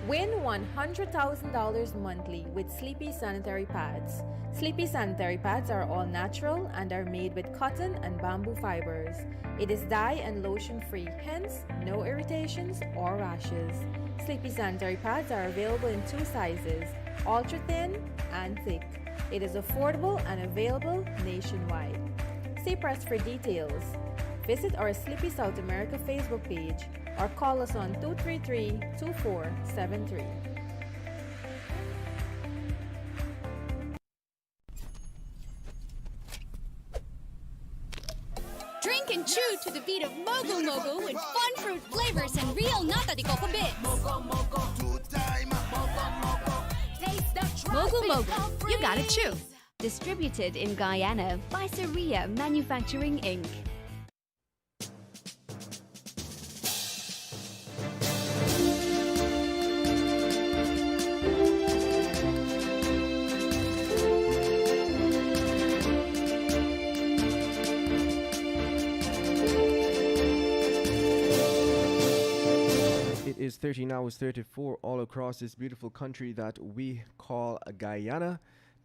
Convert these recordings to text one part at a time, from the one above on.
Win $100,000 monthly with Sleepy Sanitary Pads. Sleepy Sanitary Pads are all natural and are made with cotton and bamboo fibers. It is dye and lotion free, hence no irritations or rashes. Sleepy Sanitary Pads are available in two sizes, ultra thin and thick. It is affordable and available nationwide. Stay pressed for details. Visit our Sleepy South America Facebook page or call us on 233-2473. Drink and chew to the beat of Mogu Mogu with fun fruit flavors and real nata de coco bits. Mogo Mogo, two-time. Mogo Mogo, Taste the Mogu Mogu, you gotta chew. Distributed in Guyana by Saria Manufacturing Inc. It is 13 hours 34 all across this beautiful country that we call Guyana.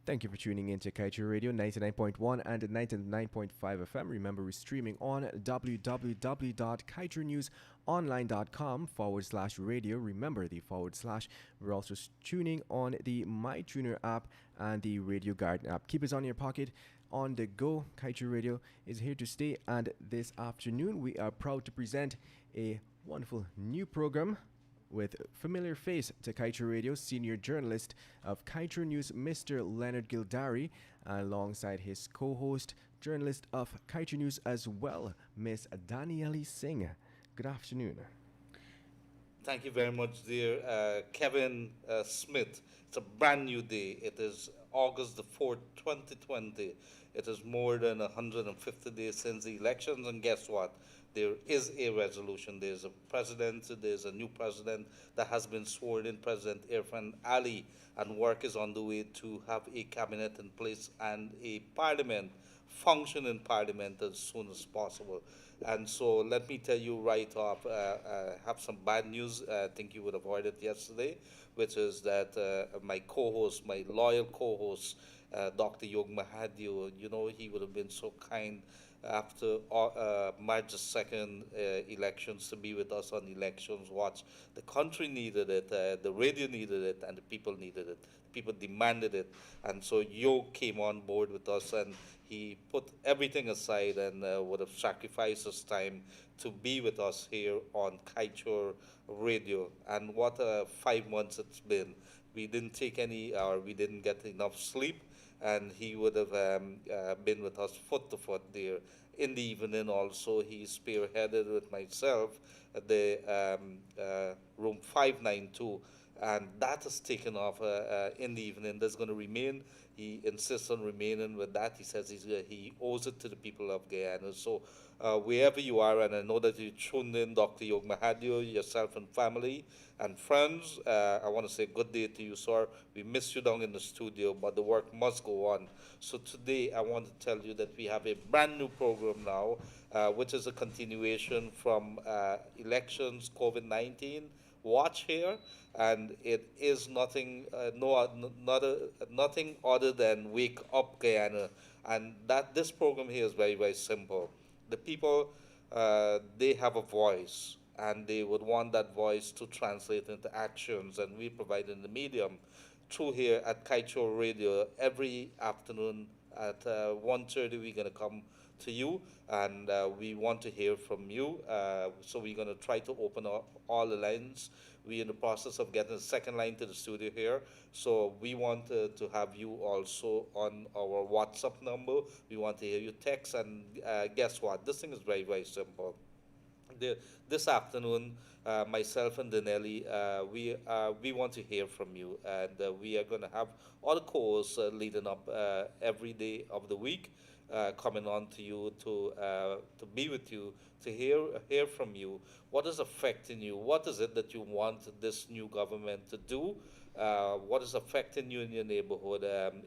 Thank you for tuning in to Kaieteur Radio 99.1 and 99.5 FM. Remember, we're streaming on www.kaieteurnewsonline.com/radio. Remember the /. We're also tuning on the MyTuner app and the Radio Garden app. Keep us on your pocket. On the go, Kaieteur Radio is here to stay. And this afternoon, we are proud to present a wonderful new program with familiar face to Kaieteur Radio, senior journalist of Kaieteur News, Mr. Leonard Gildarie, alongside his co-host, journalist of Kaieteur News as well, Miss Danielle Singh. Good afternoon. Thank you very much, dear Kevin Smith. It's a brand new day. It is August the 4th, 2020. It is more than 150 days since the elections, and guess what? There is a resolution. There's a president, there's a new president that has been sworn in, President Irfan Ali, and work is on the way to have a cabinet in place and a parliament, functioning parliament as soon as possible. And so let me tell you right off, have some bad news. I think you would have heard it yesterday, which is that my co-host, my loyal co-host, Dr. Yog Mahadio, you know, he would have been so kind after March the 2nd elections to be with us on Elections Watch. The country needed it, the radio needed it, and the people needed it. People demanded it. And so Yo came on board with us, and he put everything aside and would have sacrificed his time to be with us here on Kaieteur Radio. And what 5 months it's been. We didn't take any, or we didn't get enough sleep, and he would have been with us foot to foot there. In the evening also, he spearheaded with myself the room 592, and that has taken off in the evening. That's going to remain. He insists on remaining with that. He says he owes it to the people of Guyana. So wherever you are, and I know that you tuned in, Dr. Yog Mahadio, yourself and family and friends, I want to say good day to you, sir. We miss you down in the studio, but the work must go on. So today I want to tell you that we have a brand new program now, which is a continuation from elections, COVID-19 watch here, and it is nothing, nothing other than Wake Up Guyana. And that this program here is very, very simple. The people, they have a voice, and they would want that voice to translate into actions, and we provide in the medium through here at Kaieteur Radio every afternoon at 1:30. We're going to come to you, and we want to hear from you. So we're going to try to open up all the lines. We're in the process of getting a second line to the studio here. So we want to have you also on our WhatsApp number. We want to hear your text. And guess what? This thing is very, very simple. This afternoon, myself and Danielle, we want to hear from you. And we are going to have all the calls leading up every day of the week. Coming on to you to be with you to hear from you. What is affecting you? What is it that you want this new government to do? What is affecting you in your neighborhood?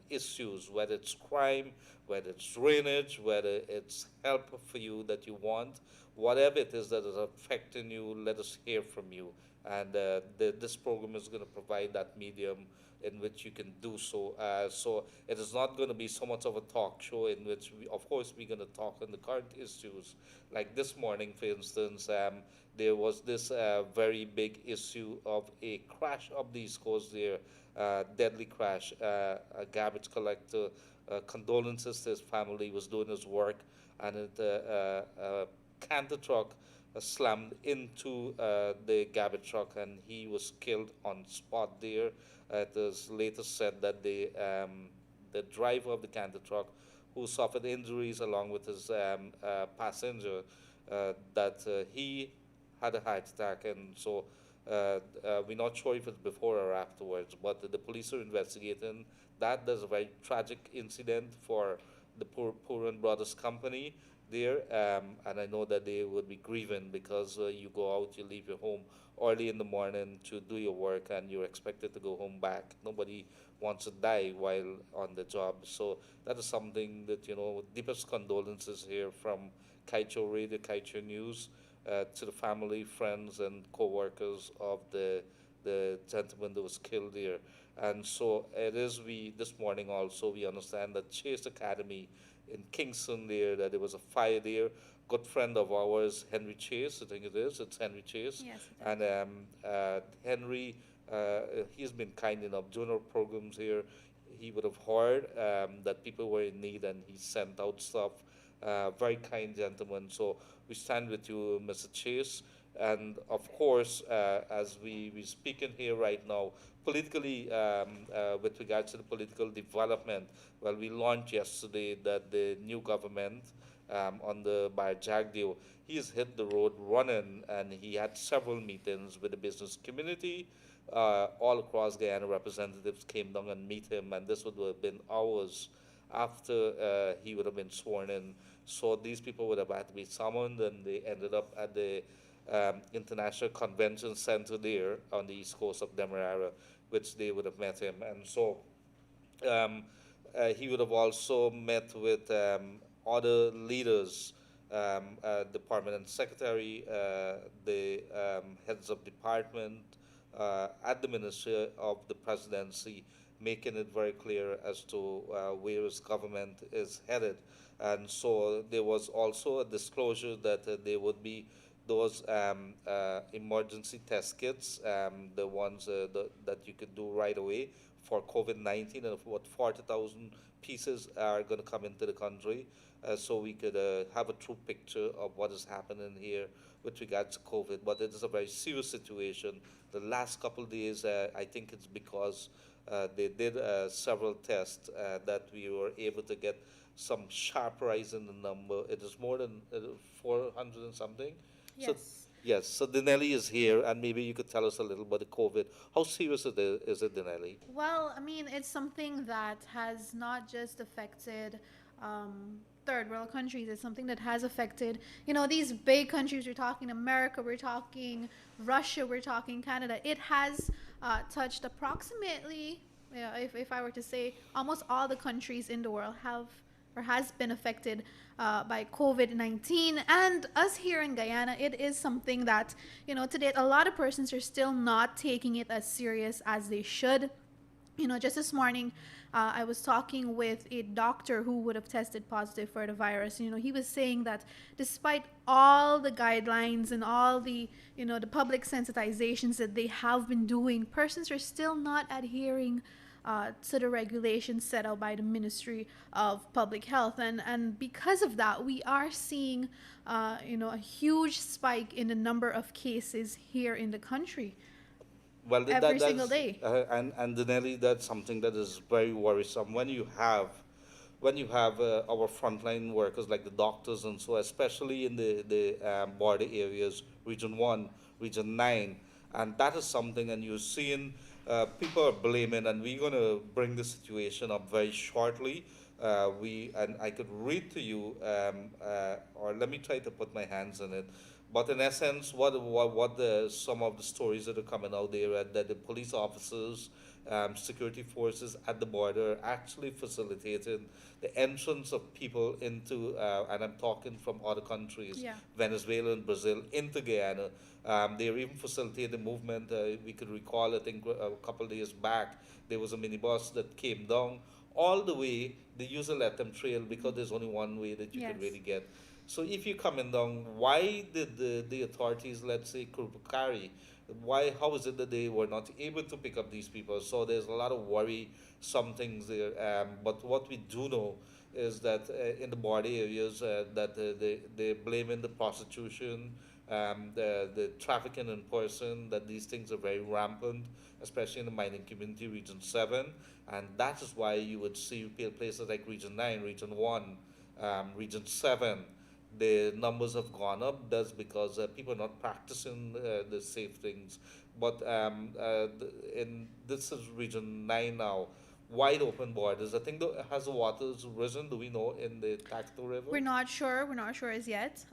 Issues, whether it's crime, whether it's drainage, whether it's help for you that you want, whatever it is that is affecting you, let us hear from you. And this program is going to provide that medium in which you can do so. So it is not going to be so much of a talk show in which, of course, we're going to talk on the current issues. Like this morning, for instance, there was this very big issue of a crash up the East Coast there, deadly crash, a garbage collector. Condolences to his family, was doing his work, and a canter truck slammed into the garbage truck, and he was killed on spot there. It is later said that the driver of the canter truck, who suffered injuries along with his passenger, that he had a heart attack, and so we're not sure if it's before or afterwards, but the police are investigating that. There's a very tragic incident for the Puran Brothers Company there, and I know that they would be grieving because you go out, you leave your home early in the morning to do your work, and you're expected to go home back. Nobody wants to die while on the job. So that is something that, deepest condolences here from Kaieteur Radio, Kaieteur News, to the family, friends, and co-workers of the gentleman that was killed here. And so it is, this morning also, we understand that Chase Academy in Kingston there, that there was a fire there. Good friend of ours, Henry Chase, I think it's Henry Chase. Yes. And Henry, he's been kind enough during our programs here. He would have heard that people were in need, and he sent out stuff. Very kind gentleman. So we stand with you, Mr. Chase. And of course, as we're speaking here right now, politically, with regards to the political development, well, we launched yesterday that the new government under by Jagdeo, he has hit the road running, and he had several meetings with the business community. All across Guyana, representatives came down and meet him, and this would have been hours after he would have been sworn in. So these people would have had to be summoned, and they ended up at the International Convention Center there on the east coast of Demerara, which they would have met him. And so he would have also met with other leaders, the permanent secretary, the heads of department at the Ministry of the Presidency, making it very clear as to where his government is headed. And so there was also a disclosure that there would be those emergency test kits, the ones that you could do right away for COVID-19, and what 40,000 pieces are going to come into the country, so we could have a true picture of what is happening here with regards to COVID. But it is a very serious situation. The last couple of days, I think it's because they did several tests that we were able to get some sharp rise in the number. It is more than 400 and something. Yes. So, yes. So Danielle is here, and maybe you could tell us a little about the COVID. How serious is it, Danielle? Well, I mean, it's something that has not just affected third world countries. It's something that has affected, these big countries. We're talking America, we're talking Russia, we're talking Canada. It has touched approximately, if I were to say, almost all the countries in the world have or has been affected by COVID-19. And us here in Guyana, it is something that, to date, a lot of persons are still not taking it as serious as they should. Just this morning, I was talking with a doctor who would have tested positive for the virus. He was saying that despite all the guidelines and all the, the public sensitizations that they have been doing, persons are still not adhering to the regulations set out by the Ministry of Public Health. And because of that, we are seeing, a huge spike in the number of cases here in the country. Well, every single day. And Danielle, that's something that is very worrisome. When you have our frontline workers like the doctors and so, especially in the border areas, Region 1, Region 9, and that is something, and you're seeing people are blaming, and we're going to bring the situation up very shortly, And I could read to you, or let me try to put my hands on it. But in essence, some of the stories that are coming out there, that the police officers, security forces at the border are actually facilitating the entrance of people into, and I'm talking from other countries, Yeah. Venezuela and Brazil, into Guyana. They were even facilitating the movement. We could recall, I think, a couple of days back, there was a minibus that came down all the way. They usually let them trail because there's only one way that you can Yes. really get. So if you're coming down, why did the authorities, let's say Kurpukari, how is it that they were not able to pick up these people? So there's a lot of worry, some things there. But what we do know is that in the border areas, that they're blaming the prostitution, the trafficking in person, that these things are very rampant, especially in the mining community, Region 7. And that is why you would see places like Region 9, Region 1, Region 7, the numbers have gone up. That's because people are not practicing the safe things. But in this is Region 9 now, wide open borders. I think has the waters risen? Do we know in the Kaieteur River? We're not sure. We're not sure as yet.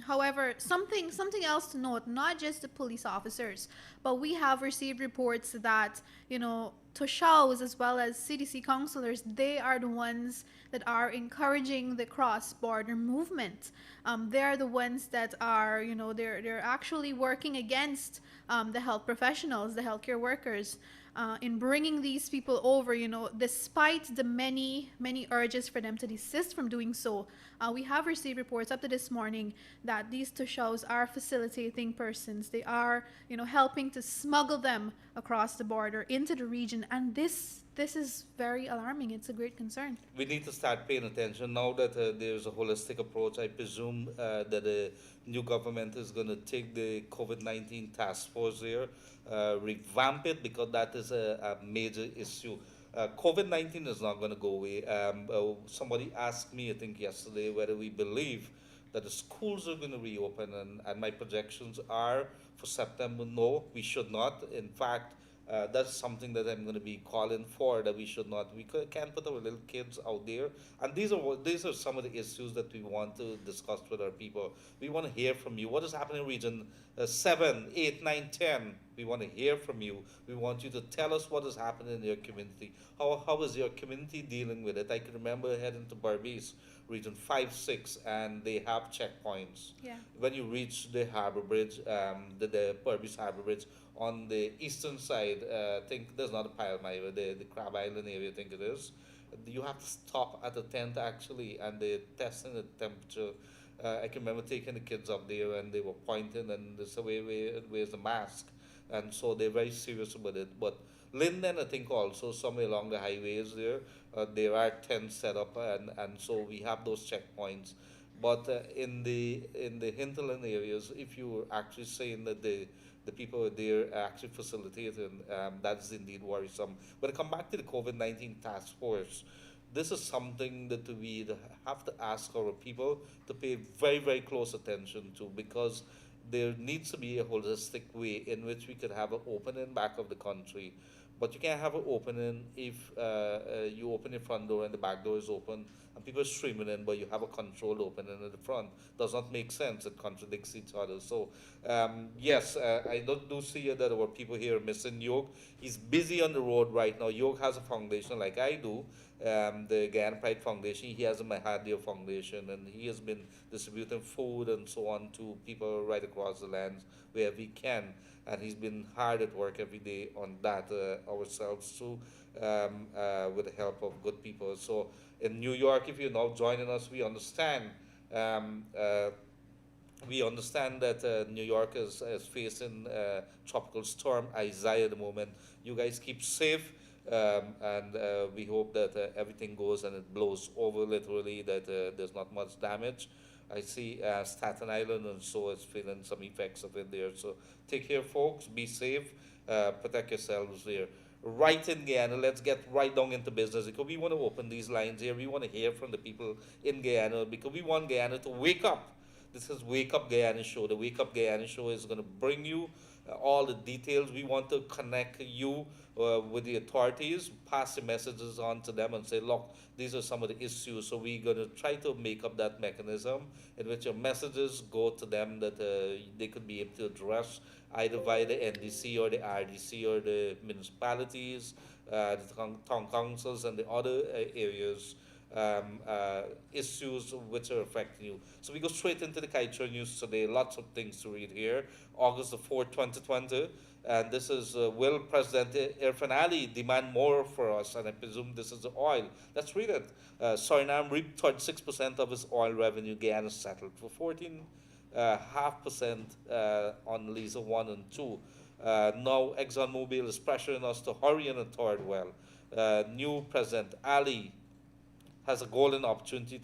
However, something else to note: not just the police officers, but we have received reports that Toshaus as well as CDC counselors, they are the ones that are encouraging the cross-border movement. They are the ones that are, they're actually working against the health professionals, the healthcare workers, in bringing these people over, despite the many urges for them to desist from doing so. We have received reports up to this morning that these Toshaus are facilitating persons. They are, helping to smuggle them across the border into the region, and this is very alarming. It's a great concern. We need to start paying attention now that there's a holistic approach. I presume that the new government is going to take the COVID-19 task force there, revamp it, because that is a major issue. COVID-19 is not going to go away. Somebody asked me, I think yesterday, whether we believe that the schools are going to reopen, and my projections are for September, no, we should not. In fact, that's something that I'm going to be calling for, that we should not. Can't put our little kids out there. And these are some of the issues that we want to discuss with our people. We want to hear from you. What is happening in Region 7, 8, 9, 10? We want to hear from you. We want you to tell us what is happening in your community. How is your community dealing with it? I can remember heading to Barbados, Region 5, 6, and they have checkpoints. Yeah. When you reach the Harbour Bridge, the Barbados Harbour Bridge, on the eastern side, I think there's not a Palmyra, the Crab Island area, I think it is. You have to stop at a tent actually, and they're testing the temperature. I can remember taking the kids up there, and they were pointing, and they said, where's the mask? And so they're very serious about it. But Linden, I think also somewhere along the highways there are tents set up, and so we have those checkpoints. But in the hinterland areas, if you were actually saying that the people there are actually facilitating, that's indeed worrisome. When I come back to the COVID-19 task force, this is something that we have to ask our people to pay very, very close attention to, because there needs to be a holistic way in which we could have an opening back of the country. But you can't have an opening if you open your front door and the back door is open and people are streaming in, but you have a controlled opening at the front. Does not make sense. It contradicts each other. So, yes, I do see that our people here are missing Yog. He's busy on the road right now. Yog has a foundation like I do, the Guyana Pride Foundation. He has a Mahathir Foundation, and he has been distributing food and so on to people right across the lands wherever he can. And he's been hard at work every day on that ourselves too, with the help of good people. So in New York, if you're now joining us, we understand that New York is facing tropical storm Isaiah at the moment. You guys keep safe, and we hope that everything goes and it blows over literally, that there's not much damage. I see Staten Island and so is feeling some effects of it there. So take care, folks. Be safe. Protect yourselves there. Right in Guyana, let's get right down into business, because we want to open these lines here. We want to hear from the people in Guyana, because we want Guyana to wake up. This is Wake Up Guyana Show. The Wake Up Guyana Show is going to bring you all the details. We want to connect you with the authorities, pass the messages on to them and say, look, these are some of the issues. So we're going to try to make up that mechanism in which your messages go to them that they could be able to address either via the NDC or the RDC or the municipalities, the town councils and the other areas issues which are affecting you. So we go straight into the Kaieteur news today. Lots of things to read here. August the 4th, 2020. And this is will President Irfan Ali demand more for us? And I presume this is the oil. Let's read it. Suriname reaped 36% of its oil revenue. Guyana settled for 14.5% on Lisa 1 and 2. Now ExxonMobil is pressuring us to hurry in a third well. New President Ali has a golden opportunity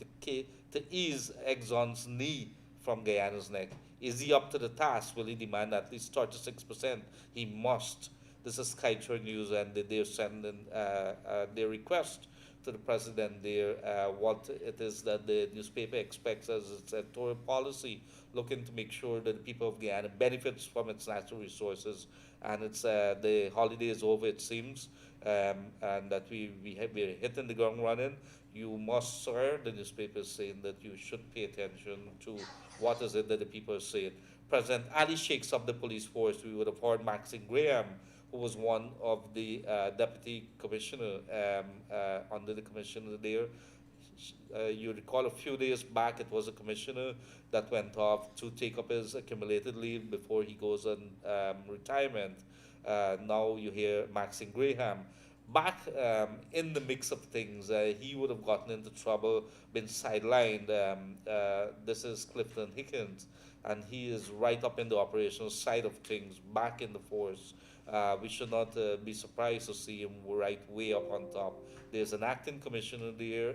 to ease Exxon's knee from Guyana's neck. Is he up to the task? Will he demand at least 36%? He must. This is Kaieteur News, and they're sending their request to the president there, what it is that the newspaper expects as its editorial policy, looking to make sure that the people of Guyana benefits from its natural resources. And it's the holiday is over, it seems, and that we're hitting the ground running. You must, sir, the newspaper is saying that you should pay attention to what is it that the people are saying. President Ali shakes up the police force. We would have heard Maxine Graham, who was one of the deputy commissioner under the commissioner there. You recall a few days back, it was a commissioner that went off to take up his accumulated leave before he goes on retirement. Now you hear Maxine Graham. Back in the mix of things, he would have gotten into trouble, been sidelined. This is Clifton Hickens, and he is right up in the operational side of things, back in the force. We should not be surprised to see him right way up on top. There's an acting commissioner there,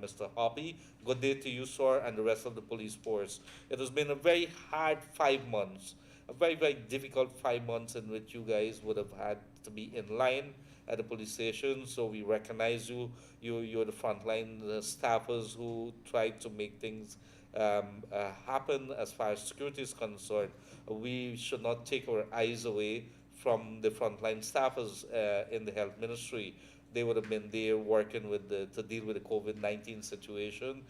Mr. Hoppy. Good day to you, sir, and the rest of the police force. It has been a very hard 5 months, a very, very difficult 5 months in which you guys would have had to be in line at the police station. So we recognize you. You're the frontline staffers who tried to make things happen as far as security is concerned. We should not take our eyes away from the frontline staffers in the health ministry. They would have been there working with to deal with the COVID-19 situation.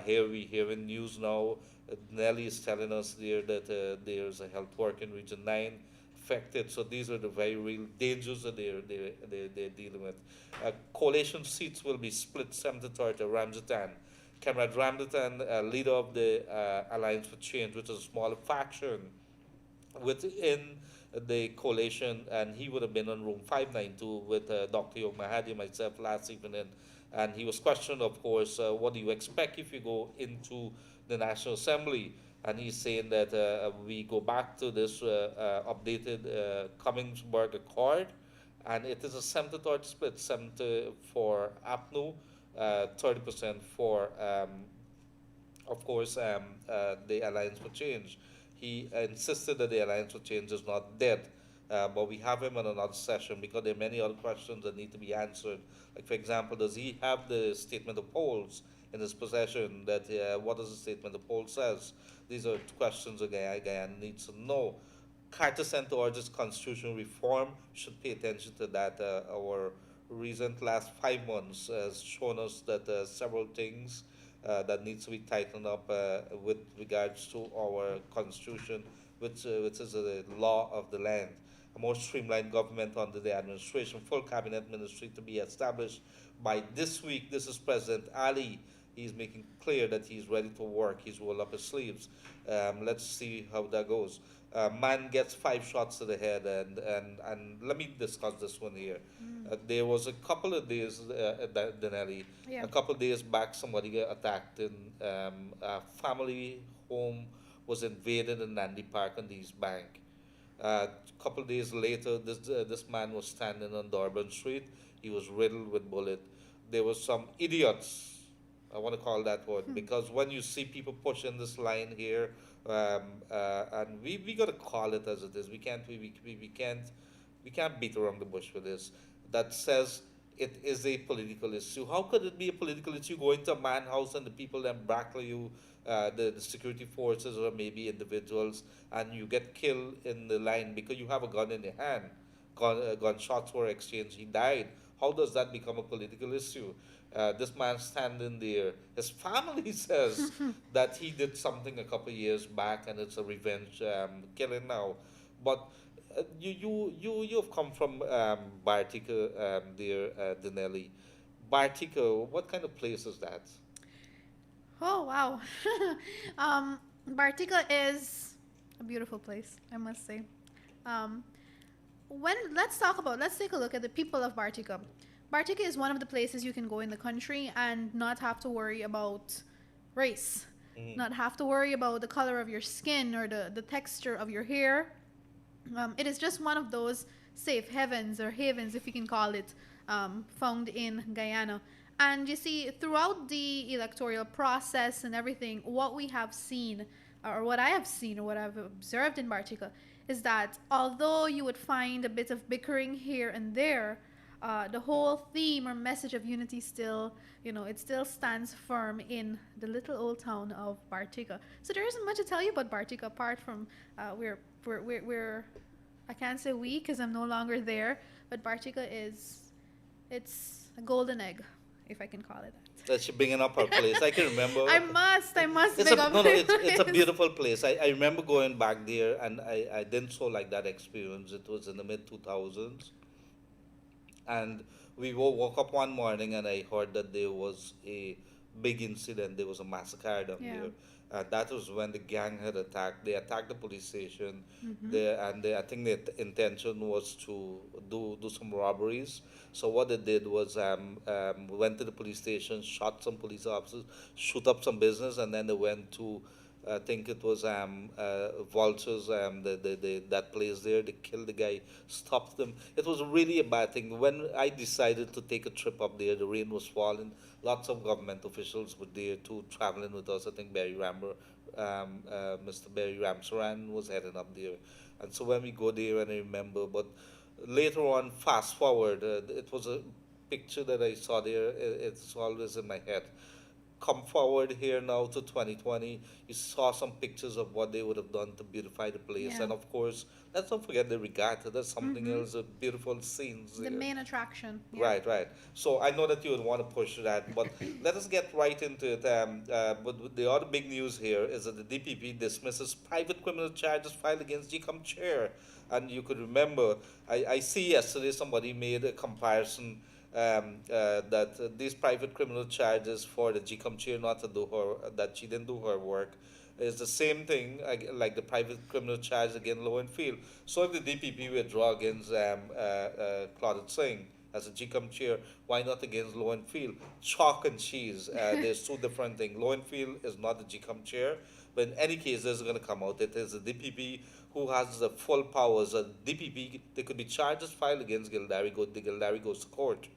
Here we hear in news now, Nelly is telling us there that there's a health worker in Region 9 affected. So these are the very real dangers that they're dealing with. Coalition seats will be split 70-30 Ramzatan. Comrade Ramzatan, leader of the Alliance for Change, which is a smaller faction within the coalition, and he would have been on room 592 with Dr. Yog Mahadi and myself last evening. And he was questioned, of course, what do you expect if you go into the National Assembly? And he's saying that we go back to this updated Cummingsburg Accord, and it is a 70-30 split, 70 for APNU, 30% for, of course, the Alliance for Change. He insisted that the Alliance for Change is not dead, but we have him on another session because there are many other questions that need to be answered. Like, for example, does he have the statement of polls in his possession? That what does the statement of polls says? These are questions that Guyana needs to know. Carter Center urges constitutional reform. Should pay attention to that. Our recent last 5 months has shown us that several things that needs to be tightened up with regards to our constitution, which is the law of the land. A more streamlined government under the administration, full cabinet ministry to be established by this week. This is President Ali. He's making clear that he's ready to work. He's rolled up his sleeves. Let's see how that goes. Man gets 5 shots to the head, and let me discuss this one here. There was a couple of days, Danielle, a couple of days back, somebody got attacked in a family home was invaded in Nandi Park on the East Bank. A couple of days later, this man was standing on Durban Street. He was riddled with bullets. There was some idiots, I want to call that word, because when you see people pushing this line here, and we got to call it as it is. We can't beat around the bush with this. That says it is a political issue. How could it be a political issue? Go into a man house and the people then brackle you, the security forces or maybe individuals, and you get killed in the line because you have a gun in your hand. Gunshots were exchanged. He died. How does that become a political issue? This man standing there, his family says that he did something a couple of years back and it's a revenge killing now. But you have come from Bartica, dear Danielle. Bartica, what kind of place is that? Oh wow. Bartica is a beautiful place, I must say. Um, when let's take a look at the people of Bartica. Bartica is one of the places you can go in the country and not have to worry about race, not have to worry about the color of your skin or the texture of your hair. It is just one of those safe heavens or havens, if you can call it, found in Guyana. And you see, throughout the electoral process and everything, what we have seen, or what I have seen, or what I've observed in Bartica, is that although you would find a bit of bickering here and there, the whole theme or message of unity still, it still stands firm in the little old town of Bartica. So there isn't much to tell you about Bartica apart from we're I can't say we because I'm no longer there, but Bartica it's a golden egg, if I can call it that. That you're bringing up our place. I can remember. I must It's big a, up no, no, my it's a place. beautiful place. I remember going back there and I didn't so like that experience. It was in the mid 2000s. And we woke up one morning and I heard that there was a big incident. There was a massacre down Yeah. there. And that was when the gang had attacked. They attacked the police station. Mm-hmm. I think the intention was to do some robberies. So what they did was went to the police station, shot some police officers, shoot up some business, and then they went to I think it was vultures, that place there. They killed the guy, stopped them. It was really a bad thing. When I decided to take a trip up there, the rain was falling. Lots of government officials were there too, traveling with us. I think Mr. Barry Ramsaran was heading up there. And so when we go there, and I remember, but later on, fast forward, it was a picture that I saw there. It's always in my head. Come forward here now to 2020, you saw some pictures of what they would have done to beautify the place. Yeah. And of course, let's not forget the regatta. That's something Mm-hmm. else, a beautiful scenes The there. main attraction. Yeah. Right, right. So I know that you would want to push that, but let us get right into it. But the other big news here is that the DPP dismisses private criminal charges filed against GCOM chair. And you could remember, I see yesterday somebody made a comparison that these private criminal charges for the GCOM chair not to do her, that she didn't do her work, is the same thing like the private criminal charge against Low and Field. So if the DPP withdraw against Claudette Singh as a GCOM chair, why not against Low and Field? Chalk and cheese. There's two different things. Low and Field is not the GCOM chair, but in any case, this is going to come out. It is the DPP who has the full powers. DPP, there could be charges filed against Gildarie. The Gildarie goes to court.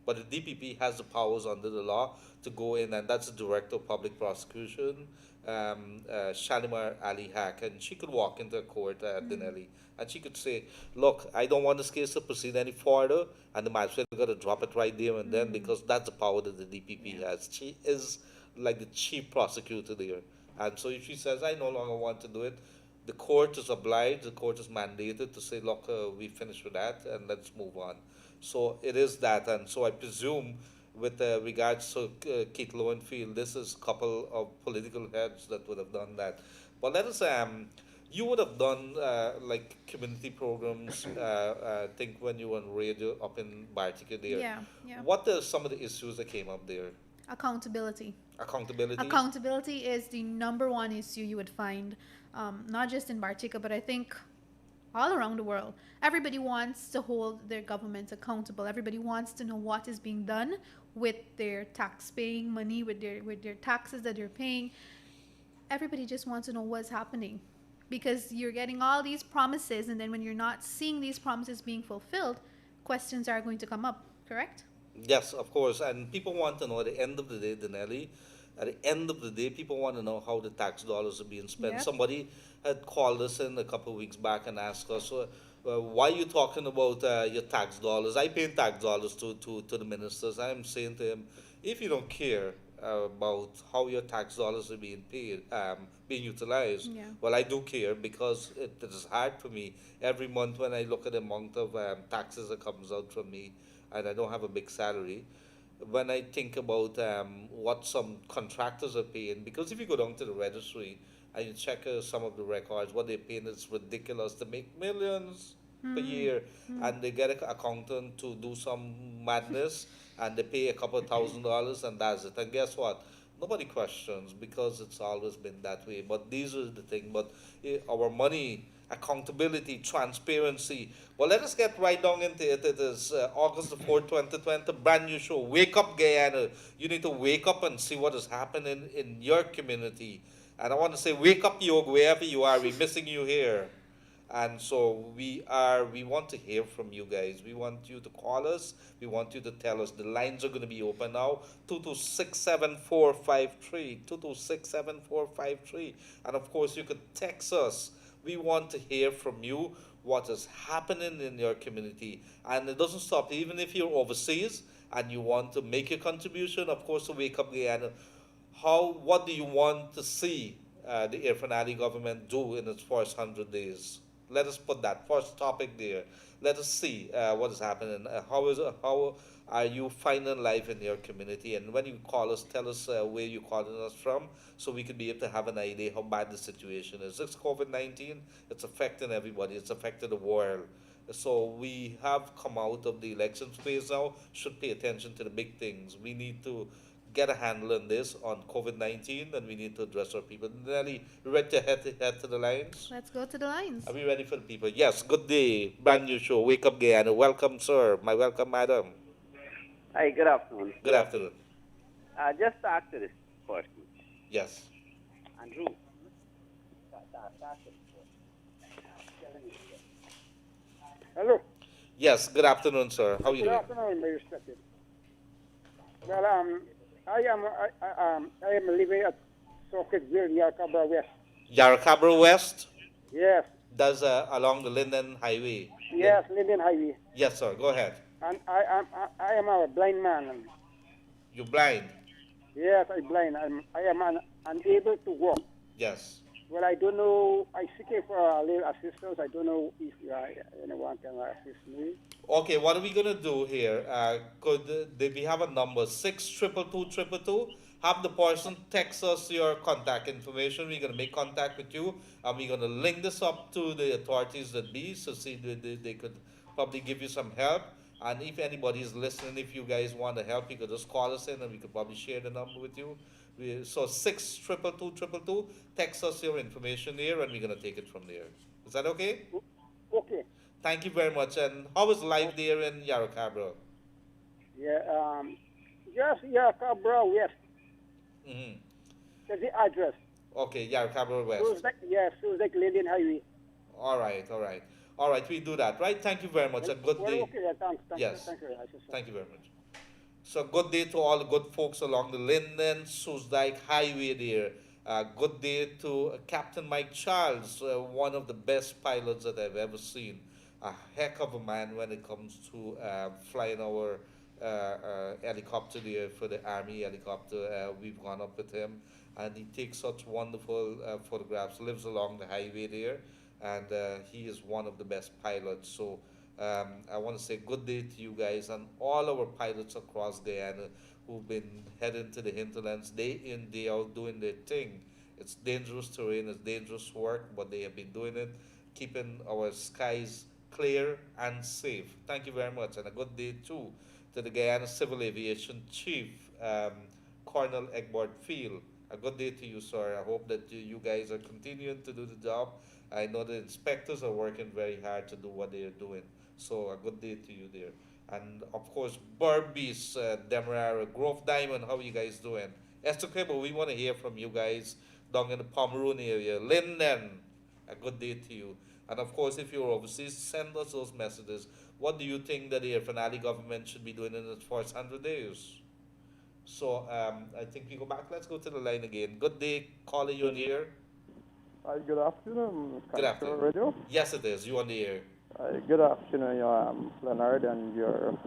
But the DPP has the powers under the law to go in, and that's the Director of Public Prosecution, Shalimar Ali Haq, and she could walk into a court at Denali, and she could say, look, I don't want this case to proceed any further, and the magistrate got to drop it right there and then, because that's the power that the DPP has. She is like the chief prosecutor there. And so if she says, I no longer want to do it, the court is obliged, the court is mandated to say, look, we finished with that, and let's move on. So it is that, and so I presume with regards to Keith Lowenfield, this is a couple of political heads that would have done that. But let us, you would have done like community programs, I think when you were on radio up in Bartica there. Yeah, yeah. What are some of the issues that came up there? Accountability. Accountability? Accountability is the number one issue you would find, not just in Bartica, but I think all around the world. Everybody wants to hold their government accountable. Everybody wants to know what is being done with their tax-paying money, with their taxes that they're paying. Everybody just wants to know what's happening, because you're getting all these promises, and then when you're not seeing these promises being fulfilled, questions are going to come up, correct? Yes, of course. And people want to know at the end of the day, Danelli, at the end of the day, people want to know how the tax dollars are being spent. Yep. Somebody had called us in a couple of weeks back and asked us, why you talking about your tax dollars? I pay tax dollars to the ministers. I'm saying to him, if you don't care about how your tax dollars are being paid, being utilized, Yeah. well, I do care because it is hard for me every month when I look at the amount of taxes that comes out from me, and I don't have a big salary. When I think about what some contractors are paying, because if you go down to the registry and you check some of the records, what they're paying is ridiculous. They make millions per year, and they get an accountant to do some madness, and they pay a couple of $1,000, and that's it. And guess what? Nobody questions because it's always been that way. But these are the thing. But our money, accountability, transparency. Well, let us get right down into it. It is August the 4th, 2020, brand new show. Wake up, Guyana. You need to wake up and see what is happening in your community. And I want to say, wake up, Yog, wherever you are. We're missing you here. And so we want to hear from you guys. We want you to call us. We want you to tell us. The lines are going to be open now. 2267453. 2267453. And of course, you could text us. We want to hear from you what is happening in your community. And it doesn't stop. Even if you're overseas and you want to make a contribution, of course, to Wake Up Guyana, what do you want to see the Irfan Ali government do in its first 100 days? Let us put that first topic there. Let us see what is happening. How are you finding life in your community? And when you call us, tell us where you're calling us from, so we can be able to have an idea how bad the situation is. It's COVID-19. It's affecting everybody. It's affecting the world. So we have come out of the elections phase now. Should pay attention to the big things. We need to get a handle on this on COVID-19, and we need to address our people. Nelly, you ready to head to the lines? Let's go to the lines. Are we ready for the people? Yes, good day. Brand new show. Wake up, Guyana. Welcome, sir. My welcome, madam. Hi, good afternoon. Good afternoon. Just to ask you this question. Yes. Andrew. Hello. Yes, good afternoon, sir. How are you Good doing? afternoon, my respected. Well, I am living at Sockettville, Yarkabra West. Yarracabra West? Yes, That's along the Linden Highway. yes, Linden Highway. Yes, sir. Go ahead. And I am a blind man. And You're blind? yes, I'm blind. I am unable to walk. Yes. Well, I don't know. I seeking for a little assistance. I don't know if anyone can assist me. Okay, what are we going to do here? We have a number, 6222222. Have the person text us your contact information. We're going to make contact with you, and we're going to link this up to the authorities that be, so see they could probably give you some help. And if anybody is listening, if you guys want to help, you could just call us in, and we could probably share the number with you. So 6222222, text us your information here, and we're going to take it from there. Is that okay? Okay. Thank you very much. And how is life there in Yarracabra? Yeah. Just Yarkabra West. Mm-hmm. That's the address. Okay, Yarracabra West. So it's like Linden Highway. All right, we do that, right? Thank you very much. A good Well, day. okay, yeah, thanks. Yes. Thank you. Thank you very much. So good day to all the good folks along the Linden Soosdijk Highway there. Good day to Captain Mike Charles, one of the best pilots that I've ever seen. A heck of a man when it comes to flying our helicopter there for the Army helicopter. We've gone up with him, and he takes such wonderful photographs, lives along the highway there, and he is one of the best pilots. So I want to say good day to you guys and all our pilots across Guyana who've been heading to the hinterlands day in, day out, doing their thing. It's dangerous terrain, it's dangerous work, but they have been doing it, keeping our skies clear and safe. Thank you very much, and a good day too to the Guyana Civil Aviation Chief, Colonel Egbert Field. A good day to you, sir. I hope that you guys are continuing to do the job. I know the inspectors are working very hard to do what they are doing. So a good day to you there. And of course, Burbies, Demerara, Grove Diamond, how are you guys doing? Esther Cribble, we want to hear from you guys down in the Pomeroon area. Linden, a good day to you. And of course, if you're overseas, send us those messages. What do you think that the Irfan Ali government should be doing in its first 100 days? So I think we go back. Let's go to the line again. Good day, caller, you on the air? Hi, good afternoon. Good afternoon. Radio. Yes, it is. You on the air. Good afternoon, Leonard, and your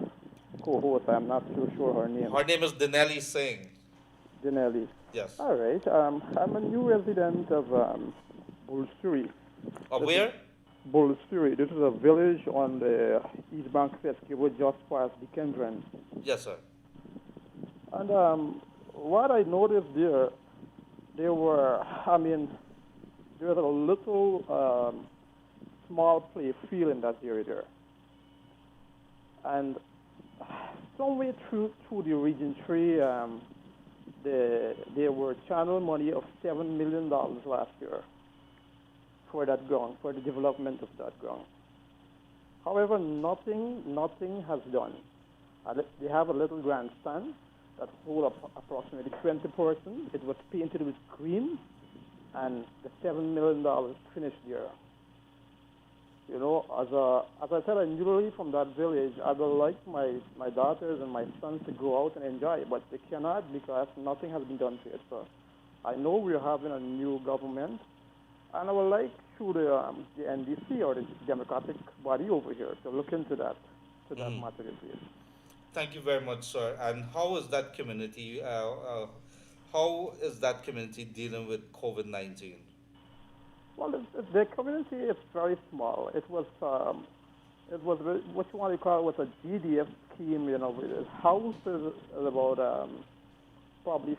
co-host. I'm not too sure her name, Her name is Danielle Singh. Danielle. Yes. All right. I'm a new resident of Bullsuri. Of This is where? Bullsuri. This is a village on the East Bank Festival just past the Kendron. Yes, sir. And what I noticed there were, there was a little small play field in that area there. And somewhere through the Region 3, there were channel money of $7 million last year for that ground, for the development of that ground. However, nothing has done. They have a little grandstand that holds approximately 20 persons. It was painted with green, and the $7 million finished there. You know, as I said, I'm newly from that village. I would like my daughters and my sons to go out and enjoy, but they cannot because nothing has been done to it. So I know we're having a new government, and I would like through the NDC or the Democratic body over here to look into that matter, please. Thank you very much, sir. And how is that community? How is that community dealing with COVID-19? Well, the community is very small. It was what you want to call it, was a GDF scheme, you know, with houses about probably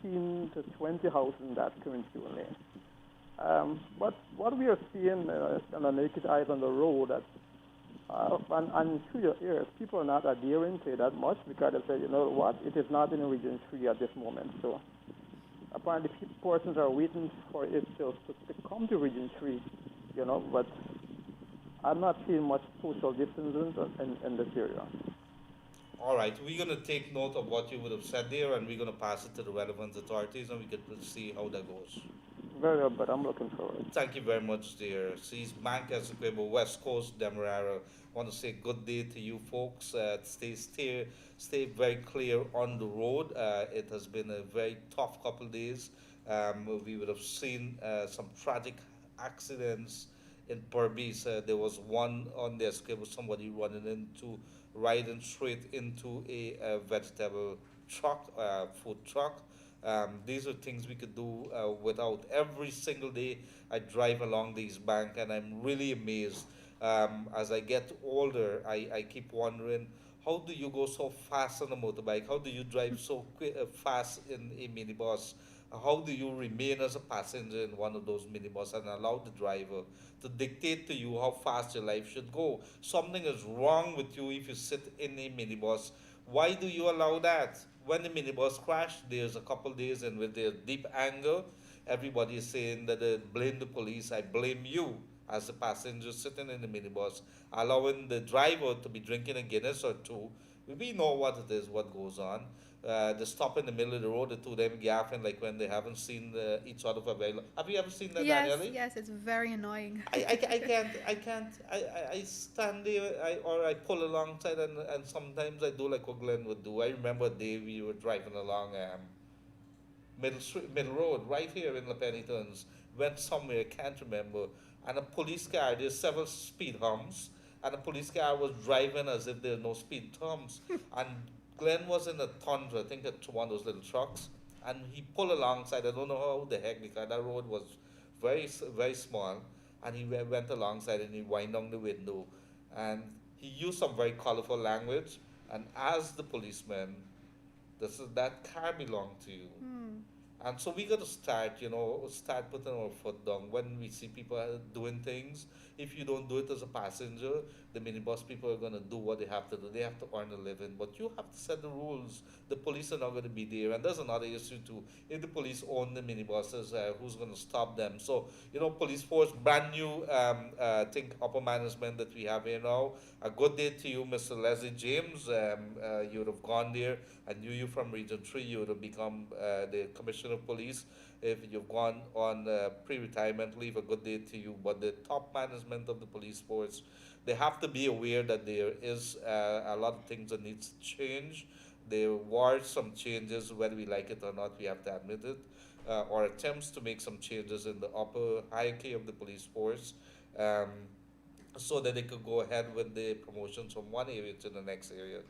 15 to 20 houses in that community only. But what we are seeing on the naked eyes on the road, that and through your ears, people are not adhering to it that much because they say, you know what, it is not in Region 3 at this moment. So apparently persons are waiting for it to come to Region 3, you know, but I'm not seeing much social distancing in this area. All right, we're going to take note of what you would have said there, and we're going to pass it to the relevant authorities, and we can see how that goes. Very well, but I'm looking forward. Thank you very much, dear. Seas Bank as a West Coast, Demerara. Want to say good day to you folks. Stay very clear on the road. It has been a very tough couple of days. We would have seen some tragic accidents in Pervis. There was one on the Esquimo, somebody riding straight into a vegetable truck, food truck. These are things we could do without. Every single day I drive along these bank, and I'm really amazed. As I get older, I keep wondering, how do you go so fast on a motorbike? How do you drive so fast in a minibus? How do you remain as a passenger in one of those minibus and allow the driver to dictate to you how fast your life should go? Something is wrong with you if you sit in a minibus. Why do you allow that? When the minibus crashed, there's a couple days and with their deep anger, everybody is saying that they blame the police. I blame you as a passenger sitting in the minibus, allowing the driver to be drinking a Guinness or two. We know what it is, what goes on. They stop in the middle of the road, the two of them gaffing like when they haven't seen each other for a very long. Have you ever seen that, Yes, Danielle? yes, it's very annoying. I can't. I stand there, or I pull alongside, and sometimes I do like what Glenn would do. I remember a day we were driving along middle road right here in La Penitence, went somewhere, I can't remember, and a police car, there's several speed humps, and a police car was driving as if there were no speed humps, and Glenn was in a Tundra, I think it's one of those little trucks, and he pulled alongside, I don't know how the heck, because that road was very small, and he went alongside and he wind down the window, and he used some very colorful language, and as the policeman, that car belonged to you. And so we got to start putting our foot down when we see people doing things. If you don't do it as a passenger, the minibus people are going to do what they have to do. They have to earn a living. But you have to set the rules. The police are not going to be there. And there's another issue too. If the police own the minibuses, who's going to stop them? So, police force, brand new, I think, upper management that we have here now. A good day to you, Mr. Leslie James. You would have gone there. I knew you from Region 3. You would have become the Commissioner of Police. If you've gone on pre-retirement leave, a good day to you. But the top management of the police force, they have to be aware that there is a lot of things that needs to change. There were some changes, whether we like it or not, we have to admit it, or attempts to make some changes in the upper hierarchy of the police force. so that they could go ahead with the promotions from one area to the next area.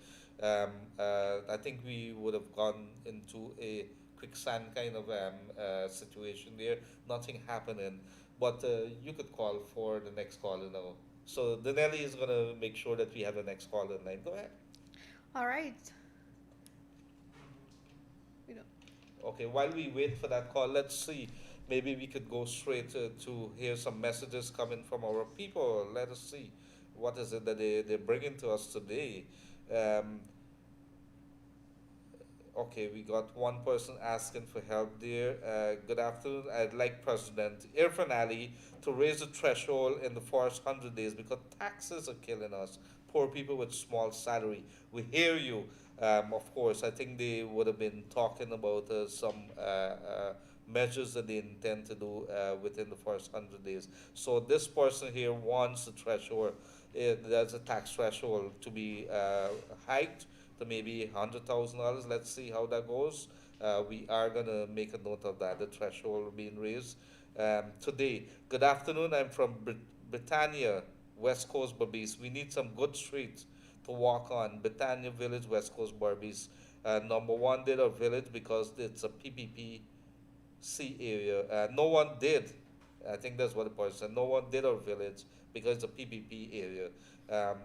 I think we would have gone into a quicksand kind of situation there, nothing happening. But you could call for the next caller now. So Danelli is going to make sure that we have the next caller in line. Go ahead. All right. We don't. Okay, while we wait for that call, let's see. Maybe we could go straight to hear some messages coming from our people. Let us see what is it that they're bringing to us today. Um, okay, we got one person asking for help there. Good afternoon. I'd like President Irfan Ali to raise the threshold in the first 100 days because taxes are killing us. Poor people with small salary. We hear you. Of course, I think they would have been talking about some measures that they intend to do within the first 100 days. So this person here wants the threshold, there's a tax threshold to be hiked to maybe $100,000. Let's see how that goes. We are going to make a note of that, the threshold being raised. Today, good afternoon, I'm from Britannia, West Coast Barbies. We need some good streets to walk on. Britannia Village, West Coast Barbies. Number one did our village because it's a PPPC area. No one did. I think that's what the person said. No one did our village because it's a PPP area.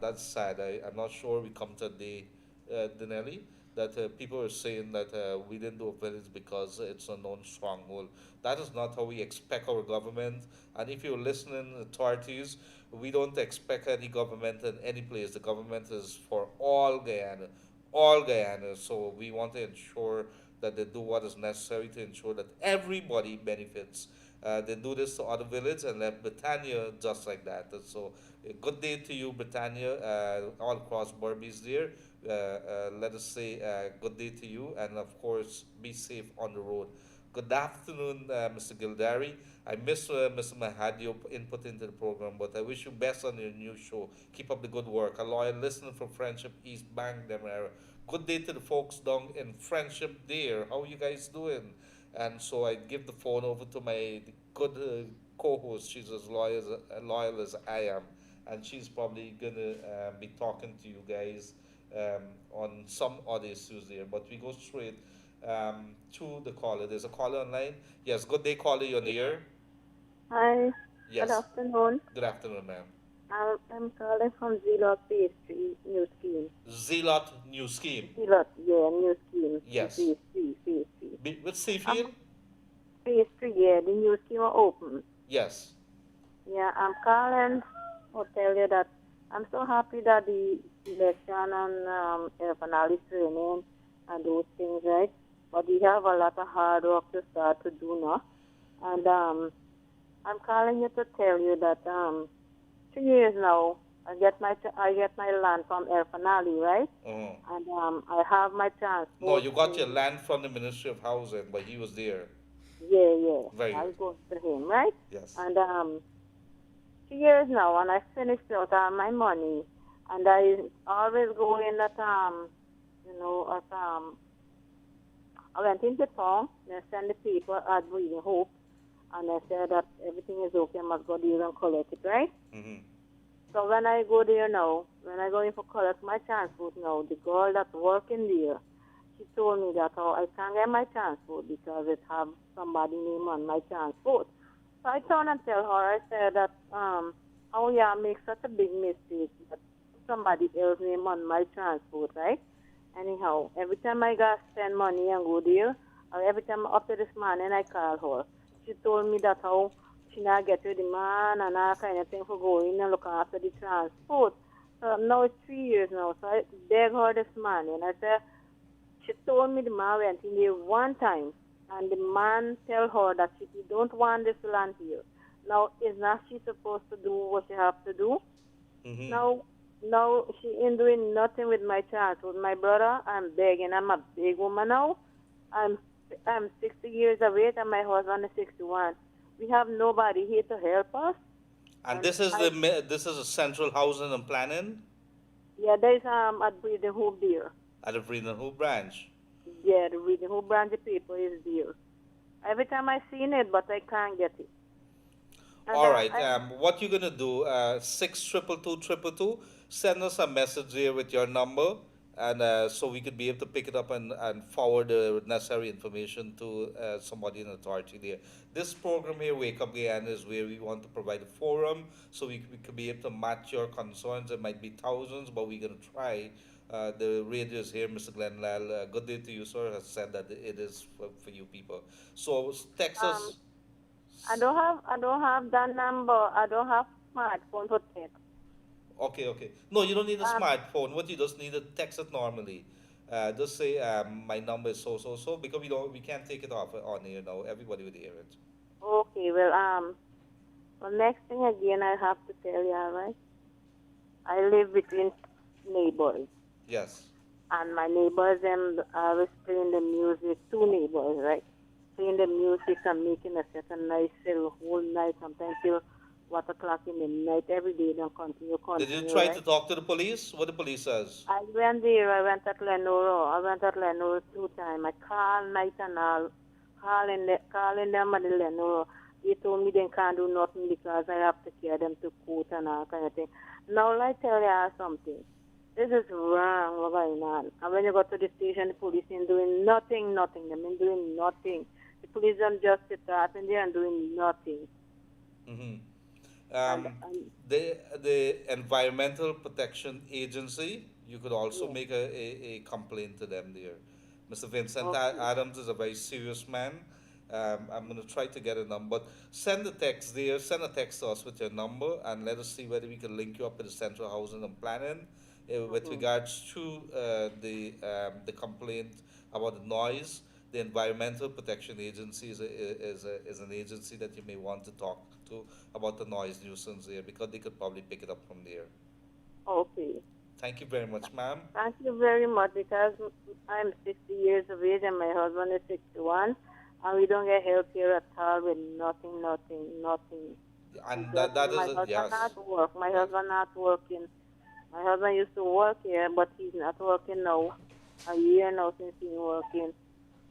That's sad. I'm not sure we come to a day, Denelli, that people are saying that we didn't do a village because it's a known stronghold. That is not how we expect our government. And if you're listening, authorities, we don't expect any government in any place. The government is for all Guyana, all Guyana. So we want to ensure that they do what is necessary to ensure that everybody benefits. They do this to other villages and left Britannia just like that. And so, a good day to you, Britannia, all across Burmese there. Let us say good day to you, and of course, be safe on the road. Good afternoon, Mr. Gildarie. I miss Mr. Mahadio's input into the program, but I wish you best on your new show. Keep up the good work. A loyal listener from Friendship East Bank, Demerara. Good day to the folks down in Friendship there. How are you guys doing? And so I give the phone over to my good co-host. She's as loyal as I am, and she's probably gonna be talking to you guys on some other issues there. But we go straight to the caller. There's a caller online. Yes, good day, caller. You're near. Hi. Yes. Good afternoon. Good afternoon, ma'am. I'm calling from Zealot Pastry New Scheme. Zealot New Scheme. Zealot, yeah, New Scheme. Yes. Pastry. With Seafield? Pastry, yeah, the new scheme are open. Yes. Yeah, I'm calling to tell you that I'm so happy that the election on finale training and those things, right? But we have a lot of hard work to start to do now. And I'm calling you to tell you that 2 years now, I get my land from El Finale, right? Mm-hmm. And I have my transport. No, you got your land from the Ministry of Housing, but he was there. Yeah. Very I good. go to him, right? Yes. And 2 years now, and I finished out all my money, and I always go in at I went into town, and I sent the paper at Breathing Hope, and I said that everything is okay, I must go there and collect it, right? Mm-hmm. So when I go there now, when I go in for collect my transport now, the girl that's working there, she told me that I can't get my transport because it have somebody name on my transport. So I turned and tell her, I said that, I make such a big mistake that somebody else name on my transport, right? Anyhow, every time I got spend money and go there, or every time up to this morning I call her, she told me that how she not get with the man and all kind of thing for going and looking after the transport. So now it's 3 years now, so I beg her this morning. I said, she told me the man went in there one time, and the man tell her that she don't want this land here. Now, is not she supposed to do what she have to do? Mm-hmm. Now she ain't doing nothing with my transport. My brother, I'm begging. I'm a big woman now. I'm 60 years of age, and my husband is 61. We have nobody here to help us. And this is this is a central housing and planning? Yeah, there's at Breathing Hope there. At the Breathing Hope branch? Yeah, the Breathing Hope branch, the paper is there. Every time I seen it, but I can't get it. And All right. I What you're gonna do? 6222222. Send us a message here with your number, and so we could be able to pick it up and forward the necessary information to somebody in authority there. This program here, Wake Up Guyana, is where we want to provide a forum so we could be able to match your concerns. It might be thousands, but we're gonna try. The radio is here, Mr. Glenn Lal. Good day to you, sir. Has said that it is for you people. So text um us. I don't have that number. I don't have smartphone to text. Okay, okay. No, you don't need a Um, smartphone. What you just need to text it normally. Just say my number is so so so because we can't take it off on here now. Everybody will hear it. okay, well, next thing again, I have to tell you, all right? I live between neighbors, Yes. and my neighbors them always playing the music. Two neighbors, right? Playing the music and making a certain nice till whole night, sometimes till what o'clock in the night. Every day, they Did you continue, try to right? talk to the police? What the police says? I went there. I went at Lenore. I went at Lenore 2 times. I called night and all, calling them at the Lenore. They told me they can't do nothing because I have to carry them to court and all kind of thing. Now, I tell you something. This is wrong what's going on. And when you go to the station, the police ain't doing nothing. They've been doing nothing. The police don't just sit out and they are doing nothing. Mm-hmm. And, Um, and the Environmental Protection Agency, you could also yeah, make a complaint to them there. Mr. Vincent okay, Adams is a very serious man. I'm going to try to get a number. But send a text there, send a text to us with your number, and let us see whether we can link you up with the Central Housing and Planning with mm-hmm, regards to the complaint about the noise. The Environmental Protection Agency is an agency that you may want to talk to about the noise nuisance there because they could probably pick it up from there. okay. Thank you very much, ma'am. Thank you very much because I'm 60 years of age and my husband is 61 and we don't get help here at all with nothing. We And just, that my is a, husband yes, not work. My yes, husband not working. My husband used to work here, but he's not working now. A year now since he's working.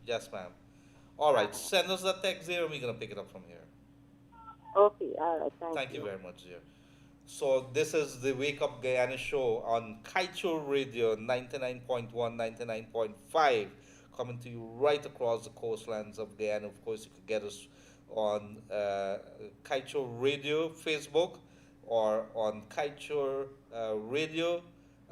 yes, ma'am. All right, Uh, send us that text there and we're going to pick it up from here. okay, all right, thank Thank you you. very much, dear. So this is the Wake Up Guyana show on Kaieteur Radio 99.1, 99.5, coming to you right across the coastlands of Guyana. Of course, you could get us on Kaieteur Radio Facebook or on Kaieteur Radio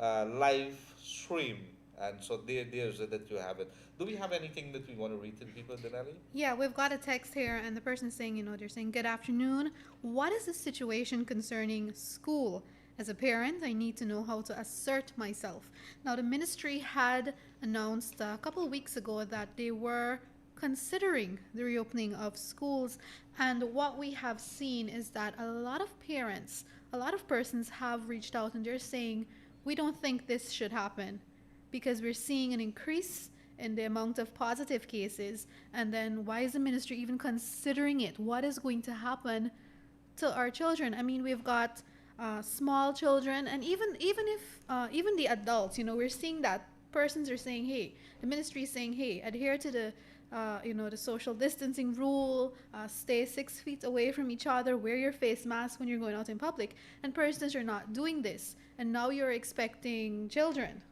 live stream. And so there's it that you have it. Do we have anything that we want to read to the people, Denali? Yeah, we've got a text here, and the person's saying, they're saying, "Good afternoon. What is the situation concerning school? As a parent, I need to know how to assert myself." Now, the ministry had announced a couple of weeks ago that they were considering the reopening of schools, and what we have seen is that a lot of parents, a lot of persons have reached out and they're saying, "We don't think this should happen because we're seeing an increase in the amount of positive cases, and then why is the ministry even considering it? What is going to happen to our children?" I mean, we've got small children, and even the adults. We're seeing that persons are saying, "Hey," the ministry is saying, "Hey, adhere to the social distancing rule, stay 6 feet away from each other, wear your face mask when you're going out in public." And persons are not doing this, and now you're expecting children.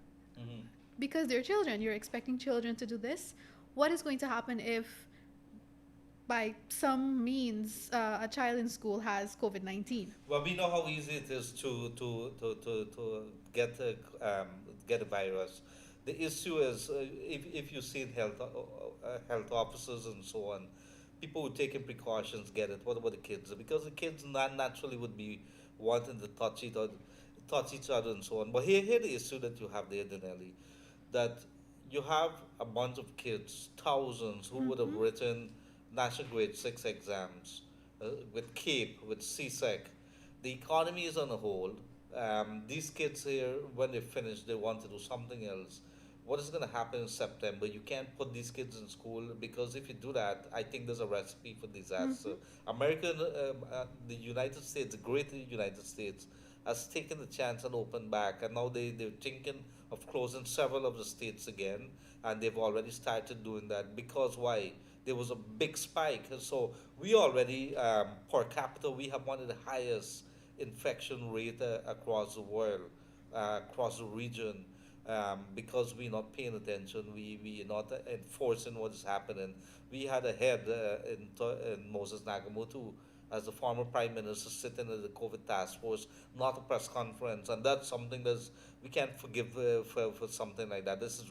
Mm-hmm. Because they're children, you're expecting children to do this. What is going to happen if by some means a child in school has COVID-19? Well, we know how easy it is to get a virus. The issue is if you see health officers and so on, people who taking precautions get it. What about the kids? Because the kids naturally would be wanting to touch each other and so on. But here the issue that you have there, Denelli, that you have a bunch of kids, thousands, who would have written National Grade 6 exams with CAPE, with CSEC. The economy is on a hold. These kids here, when they finish, they want to do something else. What is going to happen in September? You can't put these kids in school because if you do that, I think there's a recipe for disaster. The United States, the greater United States, has taken the chance and opened back, and now they're thinking of closing several of the states again, and they've already started doing that because why? there was a big spike. So we already, per capita, we have one of the highest infection rate across the world, across the region, because we're not paying attention, we are not enforcing what is happening. We had a head in Moses Nagamotu as the former prime minister sitting at the COVID task force, not a press conference, and that's something that's we can't forgive for something like that. This is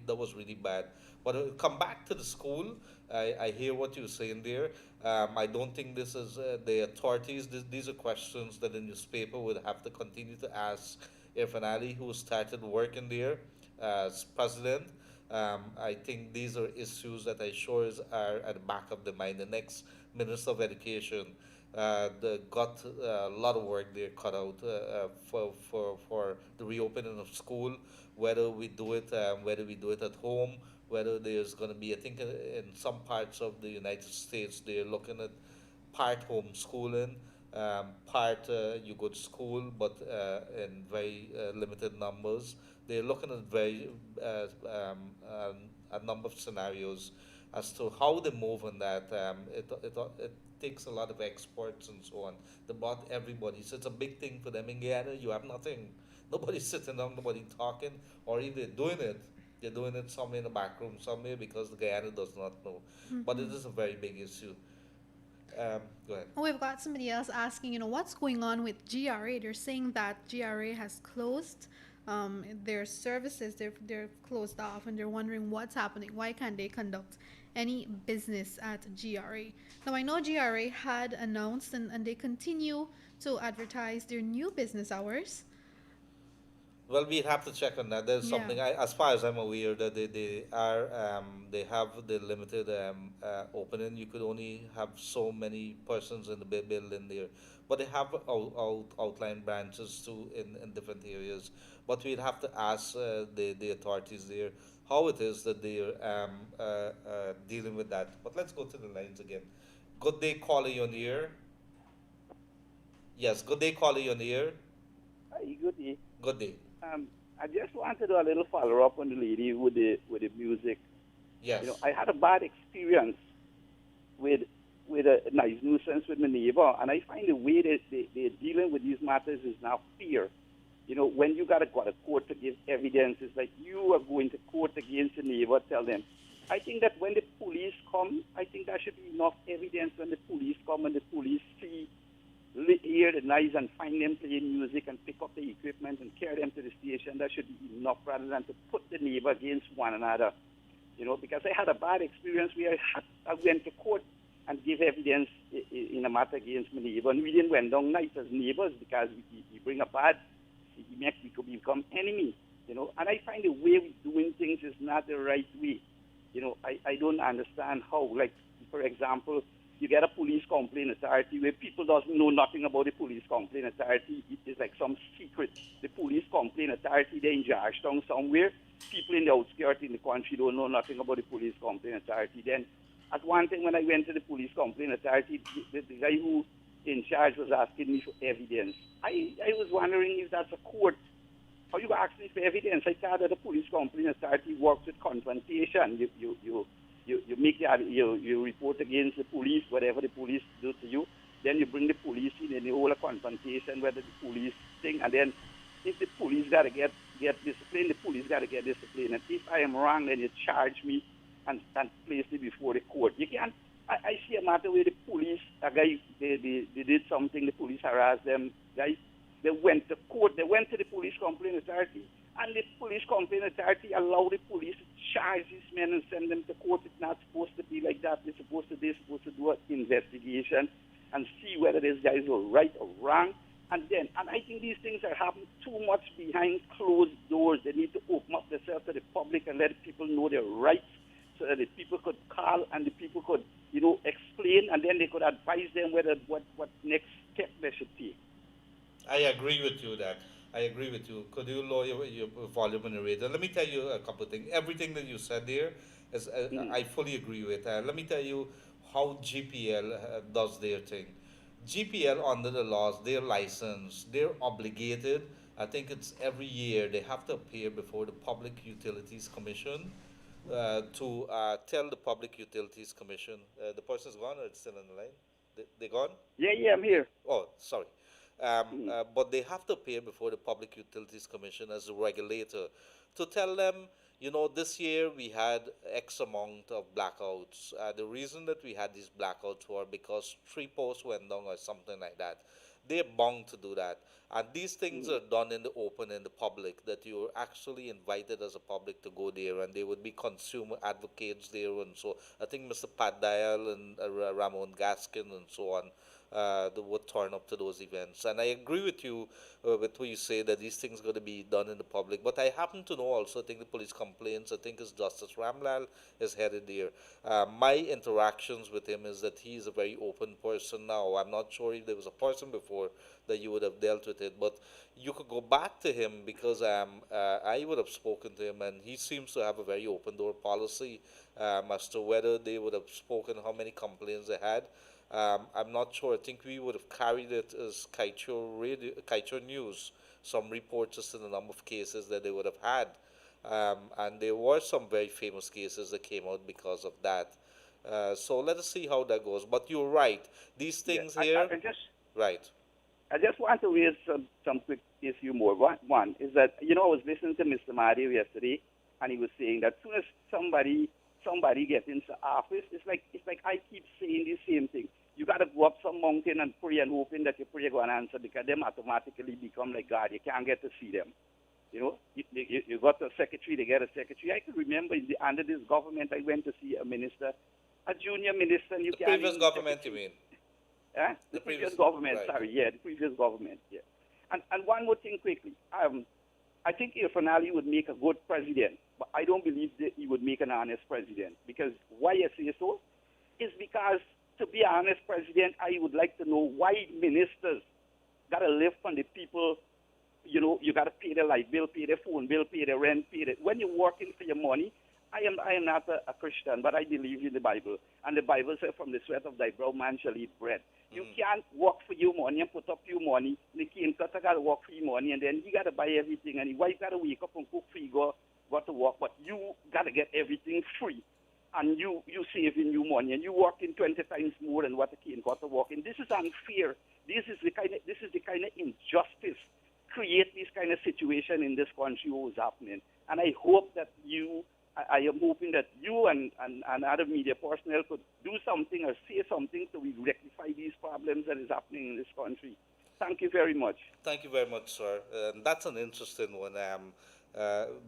that was really bad. But come back to the school. I hear what you're saying there. I don't think this is the authorities. These are questions that the newspaper would have to continue to ask Irfan Ali, who started working there as president. I think these are issues that I sure are at the back of the mind. The next Minister of Education got a lot of work there cut out for the reopening of school, whether we do it at home, whether there's going to be, I think in some parts of the United States, they're looking at part homeschooling, part you go to school, but in very limited numbers. They're looking at a number of scenarios as to how they move on that. It takes a lot of experts and so on. They brought everybody. So it's a big thing for them in Guyana. You have nothing. Nobody's sitting down, nobody talking, or if they're doing it, they're doing it somewhere in the back room somewhere because the Guyana does not know. But it is a very big issue. Go ahead. We've got somebody else asking, what's going on with GRA? They're saying that GRA has closed their services. They're closed off, and they're wondering what's happening. Why can't they conduct any business at GRA? Now, I know GRA had announced, and they continue to advertise their new business hours. Well, we have to check on that. There's something, as far as I'm aware, that they have the limited opening. You could only have so many persons in the building there, but they have outline branches too in different areas. But we'd have to ask the authorities there how it is that they're dealing with that. But let's go to the lines again. Good day, caller, you're on the air. Yes, good day, caller, you're on the air. Good day. Good day. I just wanted to do a little follow up on the lady with the music. Yes. I had a bad experience with a noise nuisance with my neighbor, and I find the way that they're dealing with these matters is now fear. When you got to go to court to give evidence, it's like you are going to court against the neighbor, tell them. I think that when the police come, I think there should be enough evidence when the police come and the police hear the noise and find them playing music and pick up the equipment and carry them to the station. That should be enough rather than to put the neighbor against one another. Because I had a bad experience where I went to court and gave evidence in a matter against my neighbor, and we didn't went down nice as neighbors because we bring a bad, we could become enemy. And I find the way we're doing things is not the right way. I don't understand how, like, for example, you get a police complaint authority where people doesn't know nothing about the police complaint authority. It is like some secret. The police complaint authority, they're in Georgetown somewhere. People in the outskirts in the country don't know nothing about the police complaint authority. Then, at one thing when I went to the police complaint authority, the guy who in charge was asking me for evidence. I was wondering if that's a court. How you ask me for evidence? I thought that the police complaint authority works with confrontation. You make you report against the police, whatever the police do to you. Then you bring the police in and you hold a confrontation whether the police thing. And then if the police got to get disciplined, the police got to get disciplined. And if I am wrong, then you charge me and place me before the court. You can't. I see a matter where the police, a guy, they did something, the police harassed them. Guys, they went to court. They went to the police complaint authority. And the police complaint authority allowed the police to charge these men and send them to court. It's not supposed to be like that. They're supposed to do an investigation and see whether these guys were right or wrong. And I think these things are happening too much behind closed doors. They need to open up themselves to the public and let people know their rights so that the people could call and the people could, explain, and then they could advise them whether what next step they should take. I agree with you that. I agree with you. Could you lower your volume on the radio? Let me tell you a couple of things. Everything that you said there, is, I fully agree with. Let me tell you how GPL does their thing. GPL, under the laws, they're licensed, they're obligated. I think it's every year they have to appear before the Public Utilities Commission to tell the Public Utilities Commission. The person's gone, or it's still on the line? They gone? Yeah, yeah, I'm here. Oh, sorry. But they have to appear before the Public Utilities Commission as a regulator to tell them, this year we had X amount of blackouts. The reason that we had these blackouts were because three posts went down or something like that. They're bound to do that. And these things are done in the open, in the public, that you're actually invited as a public to go there, and there would be consumer advocates there. And so I think Mr. Pat Dial and Ramon Gaskin and so on that would turn up to those events. And I agree with you with what you say that these things got to be done in the public. But I happen to know also, I think the police complaints, I think it's Justice Ramlal is headed there. My interactions with him is that he's a very open person now. I'm not sure if there was a person before that you would have dealt with it, but you could go back to him because I would have spoken to him, and he seems to have a very open door policy as to whether they would have spoken, how many complaints they had. I'm not sure. I think we would have carried it as Kaieteur News, some reports as to the number of cases that they would have had. And there were some very famous cases that came out because of that. So let us see how that goes. But you're right. These things here. Right. I just want to raise some quick issue more. One is that, I was listening to Mr. Mahadev yesterday, and he was saying that as soon as somebody gets into office, it's like I keep saying the same thing. You got to go up some mountain and pray and hoping that your prayer going to answer, because them automatically become like God. You can't get to see them. You got a secretary, they get a secretary. I can remember under this government, I went to see a minister, a junior minister. And the previous government, you mean? The previous government, right. Sorry, yeah, the previous government, yeah. And one more thing quickly. I think Irfan would make a good president, but I don't believe that he would make an honest president. Because why I say so is because, to be an honest president, I would like to know why ministers got to live from the people. You got to pay their light bill, pay their phone bill, pay their rent, when you're working for your money. I am not a Christian, but I believe in the Bible. And the Bible says, from the sweat of thy brow man shall eat bread. You can't work for your money and put up your money. The king got to work for your money, and then he got to buy everything, and his wife got to wake up and cook for you, go to work. But you got to get everything free. And you saving your money, and you working 20 times more than what the king got to work. And this is unfair. This is the kind of injustice create this kind of situation in this country what's happening. And I hope that I am hoping that you and other media personnel could do something or say something to rectify these problems that is happening in this country. Thank you very much. Thank you very much, sir. That's an interesting one.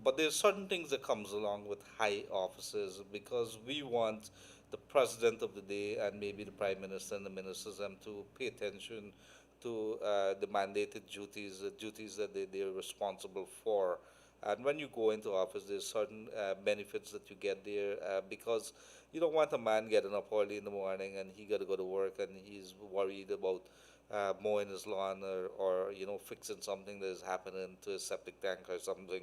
But there's certain things that comes along with high offices, because we want the president of the day and maybe the prime minister and the ministers to pay attention to the mandated duties, the duties that they're responsible for. And when you go into office, there's certain benefits that you get there, because you don't want a man getting up early in the morning and he got to go to work and he's worried about mowing his lawn or fixing something that is happening to his septic tank or something.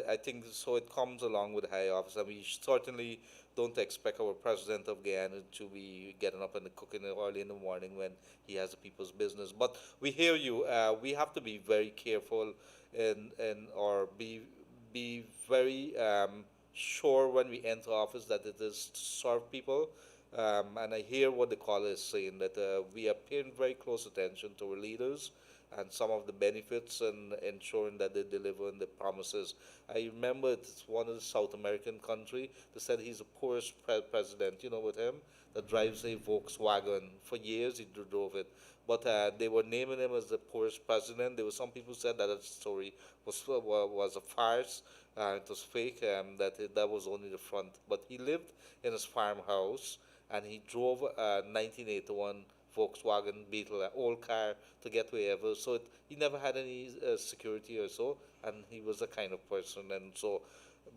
I think so. It comes along with high office, and we certainly don't expect our president of Guyana to be getting up and cooking early in the morning when he has the people's business. But we hear you. We have to be very careful or be very sure when we enter office that it is to serve people. And I hear what the caller is saying, that we are paying very close attention to our leaders and some of the benefits and ensuring that they deliver on the promises. I remember it's one of the South American country. They said he's the poorest president, with him, that drives a Volkswagen. For years he drove it. But they were naming him as the poorest president. There were some people who said that story was a farce. It was fake, that was only the front. But he lived in his farmhouse, and he drove a 1981 Volkswagen Beetle, an old car, to get wherever. So he never had any security or so, and he was the kind of person. And so,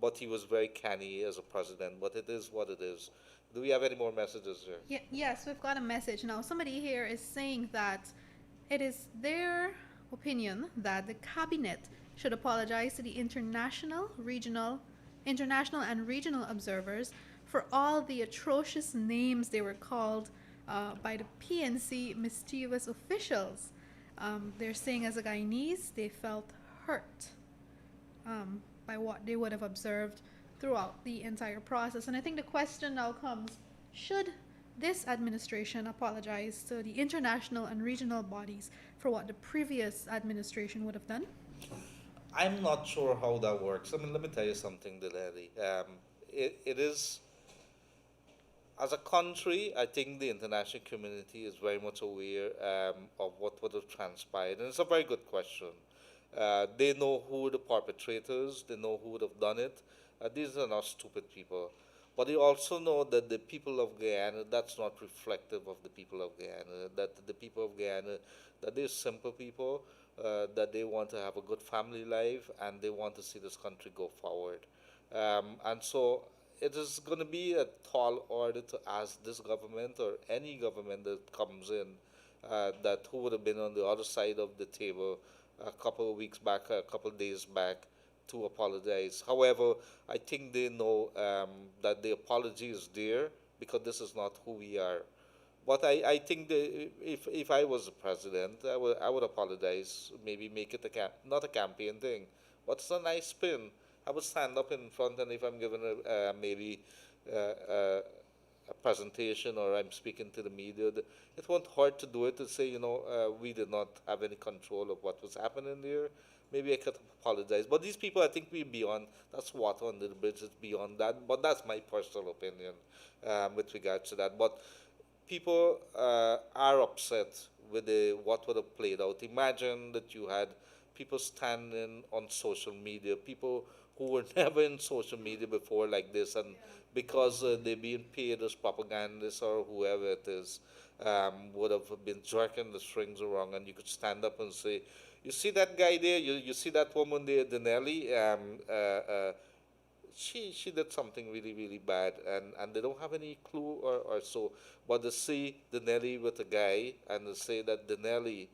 but he was very canny as a president. But it is what it is. Do we have any more messages here? Yes, we've got a message. Now, somebody here is saying that it is their opinion that the cabinet should apologize to the international and regional observers for all the atrocious names they were called by the PNC mischievous officials. They're saying, as a Guyanese, they felt hurt by what they would have observed throughout the entire process. And I think the question now comes, should this administration apologize to the international and regional bodies for what the previous administration would have done? I'm not sure how that works. I mean, let me tell you something, Gildarie. It is, as a country, I think the international community is very much aware of what would have transpired, and it's a very good question. They know who the perpetrators, they know who would have done it. These are not stupid people. But they also know that the people of Guyana, that's not reflective of the people of Guyana, that the people of Guyana, that they're simple people, that they want to have a good family life and they want to see this country go forward. And so it is going to be a tall order to ask this government or any government that comes in that who would have been on the other side of the table a couple of weeks back, a couple of days back, to apologize. However, I think they know that the apology is there because this is not who we are. But I think if I was the president, I would apologize. Maybe make it not a campaign thing, but it's a nice spin. I would stand up in front, and if I'm given maybe a presentation or I'm speaking to the media, it won't hurt to do it to say, we did not have any control of what was happening there. Maybe I could apologize. But these people, I think we're beyond, that's water under the bridge, it's beyond that. But that's my personal opinion with regards to that. But people are upset with what would have played out. Imagine that you had people standing on social media, people who were never in social media before like this, and because they're being paid as propagandists or whoever it is, would have been jerking the strings around, and you could stand up and say, you see that guy there, you see that woman there, Danielle, she did something really, really bad, and they don't have any clue or so, but they see Danielle with a guy, and they say that Danielle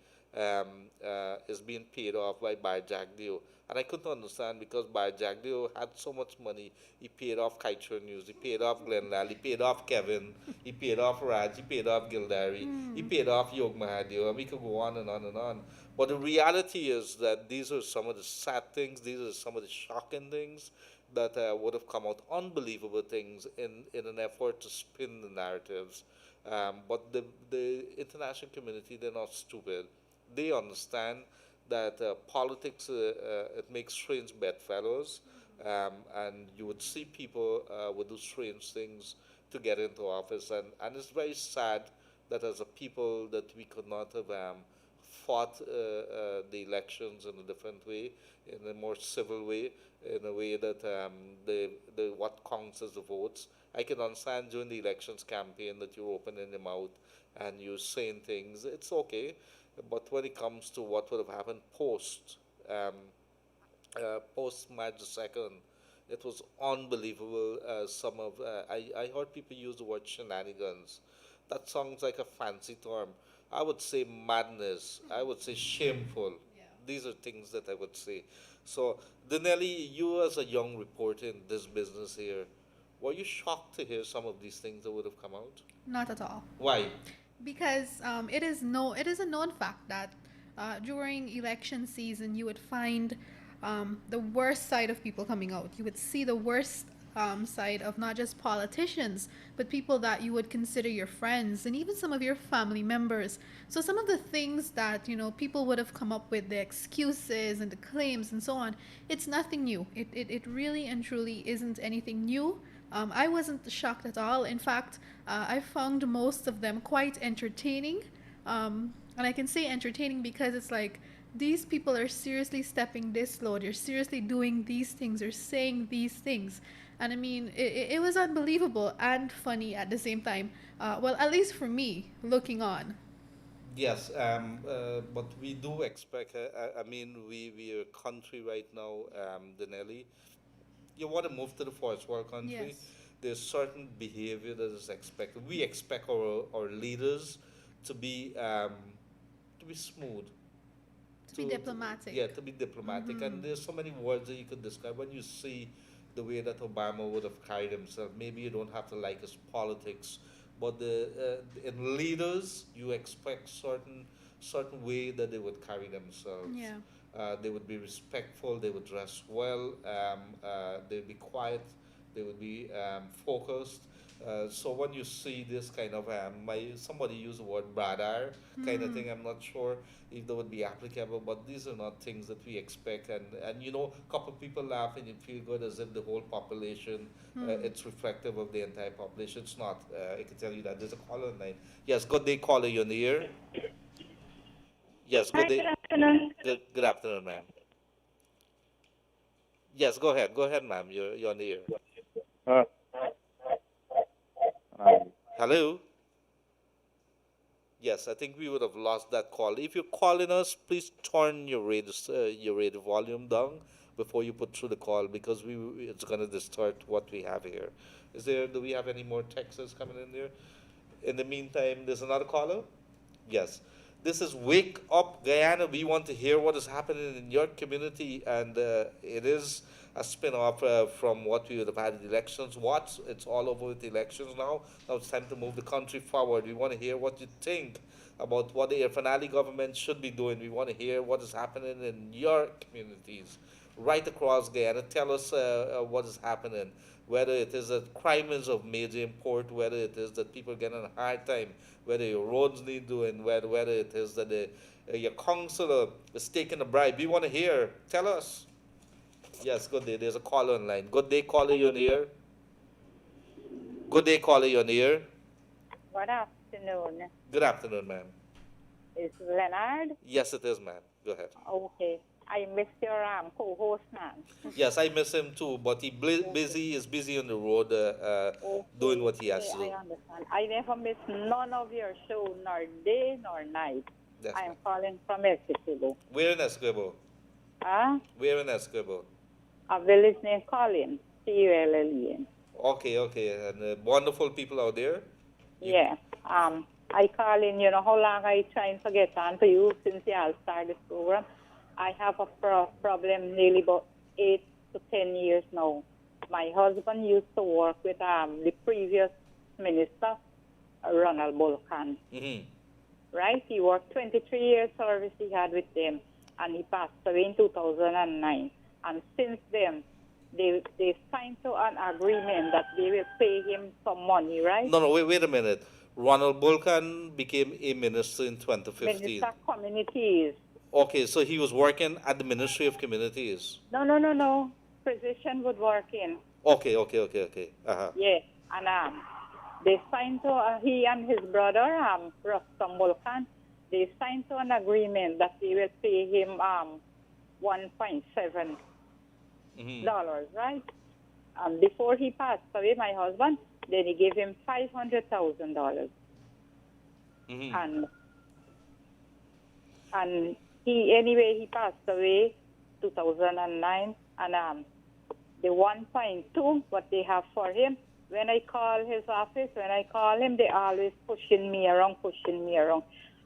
is being paid off by Bartica. And I couldn't understand because Bartica had so much money. He paid off Kaieteur News, he paid off Leonard, he paid off Kevin, he paid off Raj, he paid off Gildarie, he paid off Yog Mahathir, and we could go on and on and on. But the reality is that these are some of the sad things, these are some of the shocking things that would have come out, unbelievable things in an effort to spin the narratives. But the international community, they're not stupid. They understand that politics, it makes strange bedfellows, and you would see people would do strange things to get into office, and it's very sad that as a people that we could not have fought the elections in a different way, in a more civil way, in a way that the what counts as the votes. I can understand during the elections campaign that you're opening your mouth and you're saying things. It's okay, but when it comes to what would have happened post March the 2nd, it was unbelievable. Some of I heard people use the word shenanigans. That sounds like a fancy term. I would say madness. I would say shameful. These are things that I would say. So, Danielle, you as a young reporter in this business here, were you shocked to hear some of these things that would have come out? Not at all. Why? Because it is a known fact that during election season you would find the worst side of people coming out. You would see the worst side of not just politicians, but people that you would consider your friends and even some of your family members. So some of the things that people would have come up with, the excuses and the claims and so on, it's nothing new. It really and truly isn't anything new. I wasn't shocked at all. In fact, I found most of them quite entertaining. And I can say entertaining because it's like these people are seriously stepping this low. They're seriously doing these things or saying these things. And I mean, it was unbelievable and funny at the same time. Well, at least for me, looking on. Yes, but we do expect, I mean, we are a country right now, Danielle. You want to move to the first world country, Yes. there's certain behavior that is expected. We expect our leaders to be smooth, To be diplomatic. yeah, to be diplomatic. And there's so many words that you could describe when you see the way that Obama would have carried himself. Maybe you don't have to like his politics, but in leaders you expect certain way that they would carry themselves. Yeah. They would be respectful. They would dress well. They'd be quiet. They would be focused. So when you see this kind of somebody used the word bradar kind of thing, I'm not sure if that would be applicable, but these are not things that we expect. And you know, a couple of people laugh and you feel good as if the whole population, it's reflective of the entire population. It's not. I can tell you that. There's a caller on line. Yes, good day, caller. You're in the air. Yes, good day. Good afternoon. Good afternoon, ma'am. Yes, go ahead. Go ahead, ma'am. You're on the air. Uh, Hello? Yes, I think we would have lost that call. If you're calling us, please turn your radio volume down before you put through the call because it's going to distort what we have here. Do we have any more texts coming in there? In the meantime, there's another caller? Yes. This is Wake Up Guyana. We want to hear what is happening in your community, and it is a spin-off from what we would have had in elections. It's all over with elections now. Now it's time to move the country forward. We want to hear what you think about what the finale government should be doing. We want to hear what is happening in your communities right across Guyana. Tell us what is happening, whether it is that crime is of major import, whether it is that people are getting a hard time, whether your roads need doing, whether it is that your councillor is taking a bribe. We want to hear. Tell us. Yes, good day. There's a caller online. Good day, caller, you're on the air. Good day, caller, you're on the air. Good afternoon. Good afternoon, ma'am. Is Leonard? Yes, it is, ma'am. Go ahead. Okay. I missed your co-host, man. Yes, I miss him too, but is busy on the road doing what he has to do. I understand. I never miss none of your show, nor day nor night. I'm calling from Essequibo. Where in Essequibo? Huh? Where in Essequibo? A village named Collin, C-U-L-L-E-N. Okay. And wonderful people out there? Yeah. I call in, you know how long I trying to get on to you since you all started this program. I have a problem nearly about 8 to 10 years now. My husband used to work with the previous minister, Ronald Bolkan. Right? He worked 23 years service he had with them, and he passed away in 2009. And since then, they signed to an agreement that they will pay him some money, right? No, wait a minute. Ronald Bolkan became a minister in 2015. Minister of Communities. Okay, so he was working at the Ministry of Communities. No. Position would work in. Okay. Uh-huh. Yeah, and they signed to, he and his brother, Rustam Bolkan, they signed to an agreement that they will pay him $1.7, right? Before he passed away, my husband, then he gave him $500,000. And he passed away 2009, and the 1.2 what they have for him, when I call his office, they always pushing me around.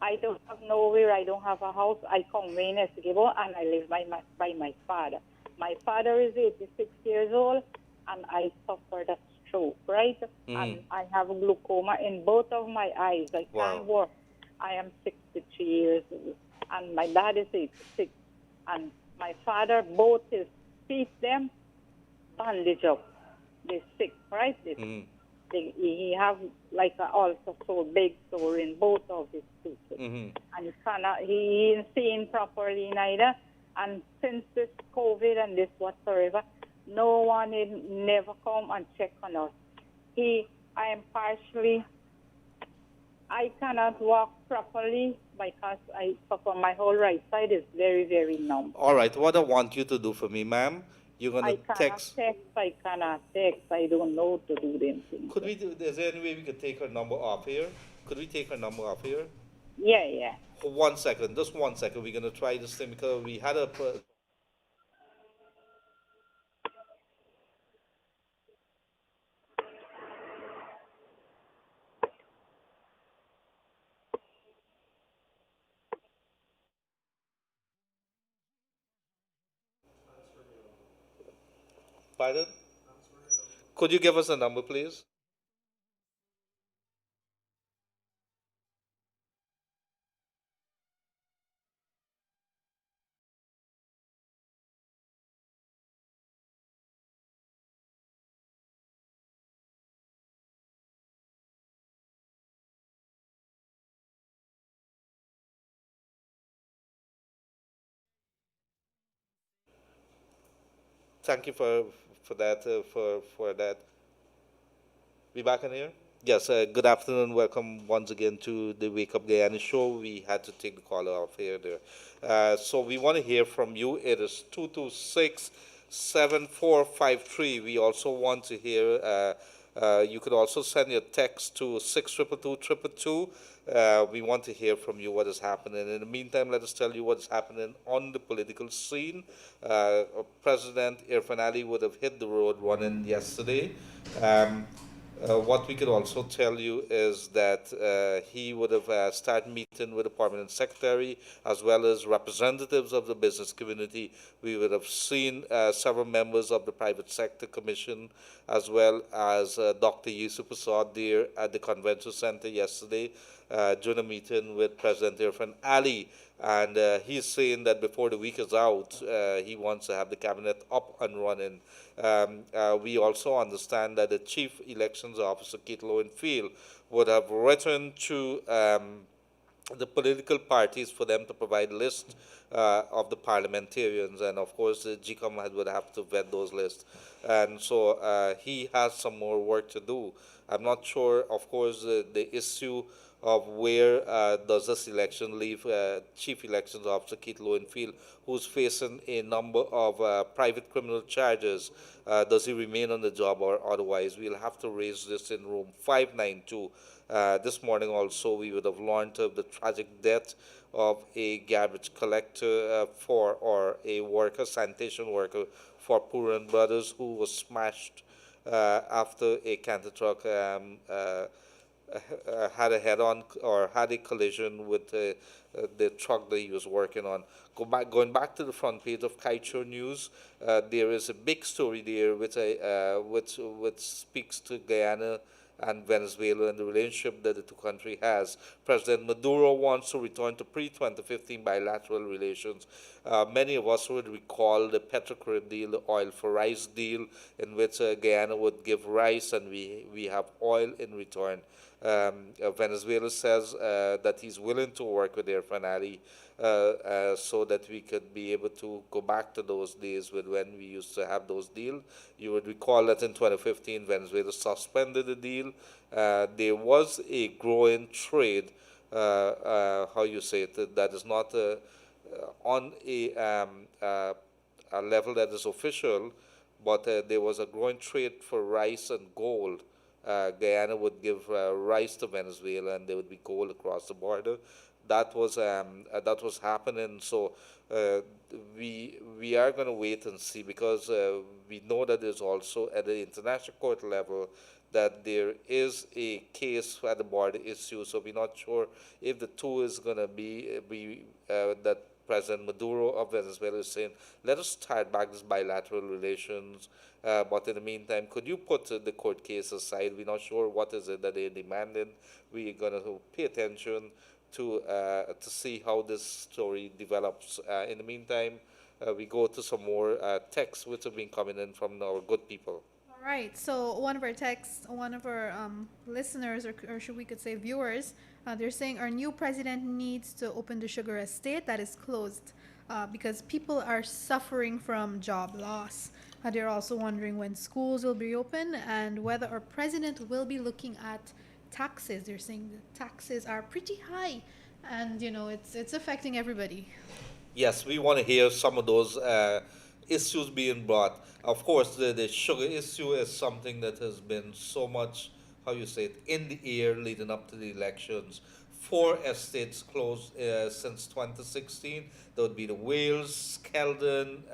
I don't have nowhere, I don't have a house. I come in Essequibo and I live by my father. My father is 86 years old and I suffered a stroke, right? And I have glaucoma in both of my eyes. I can't work. I am 63 years old and my dad is 86. And my father, both his feet, them bandage up. They're sick, right? He have like a ulcer so big sore in both of his feet. And he ain't seeing properly neither. And since this COVID and this whatsoever, no one never come and check on us. I cannot walk properly because my whole right side is very, very numb. All right, what I want you to do for me, ma'am, you're going to text. I cannot text. I don't know to do them things. Is there any way we could take her number off here? Could we take her number off here? Yeah. For 1 second, just 1 second. We're going to try this thing because we had a... Pardon? Could you give us a number, please? Thank you for that. For that. We back in here? Yes, good afternoon. Welcome once again to the Wake Up Guyana show. We had to take the caller off here there. So we want to hear from you. It is 226-7453. We also want to hear, you could also send your text to 6222222. We want to hear from you what is happening. In the meantime, let us tell you what is happening on the political scene. President Irfan Ali would have hit the road running yesterday. What we could also tell you is that he would have started meeting with the permanent secretary as well as representatives of the business community. We would have seen several members of the private sector commission as well as Dr. Yusuf Prasad there at the convention center yesterday during a meeting with President Irfan Ali. And he's saying that before the week is out, he wants to have the cabinet up and running. We also understand that the Chief Elections Officer, Kaieteur, would have written to the political parties for them to provide lists of the parliamentarians, and of course the GCOM would have to vet those lists. And so he has some more work to do. I'm not sure, of course, the issue of where does this election leave Chief Elections Officer Keith Lowenfield, who's facing a number of private criminal charges. Does he remain on the job or otherwise? We'll have to raise this in room 592. This morning also we would have learned of the tragic death of a garbage collector or a worker, sanitation worker for Puran Brothers, who was smashed after a canter truck had a head-on or had a collision with the truck that he was working on. Going back to the front page of Kaieteur News, there is a big story there which speaks to Guyana and Venezuela and the relationship that the two countries has. President Maduro wants to return to pre-2015 bilateral relations. Many of us would recall the Petrocarib deal, the oil for rice deal, in which Guyana would give rice and we have oil in return. Venezuela says that he's willing to work with Irfan Ali so that we could be able to go back to those days with when we used to have those deals. You would recall that in 2015, Venezuela suspended the deal. There was a growing trade, how you say it, that is not on a level that is official, but there was a growing trade for rice and gold. Guyana would give rice to Venezuela, and there would be gold across the border. That was happening. So we are going to wait and see, because we know that there's also at the international court level that there is a case at the border issue. So we're not sure if the two is going to be that President Maduro of Venezuela is saying, let us start back this bilateral relations. But in the meantime, could you put the court case aside? We're not sure what is it that they're demanding. We're going to pay attention to see how this story develops. In the meantime, we go to some more texts which have been coming in from our good people. All right. So one of our listeners, or should we could say viewers, they're saying our new president needs to open the sugar estate that is closed because people are suffering from job loss. They're also wondering when schools will be open and whether our president will be looking at taxes. They're saying the taxes are pretty high, and it's affecting everybody. Yes, we want to hear some of those issues being brought. Of course, the sugar issue is something that has been so much, how you say it, in the air leading up to the elections. 4 estates closed since 2016. There would be the Wales, Skeldon.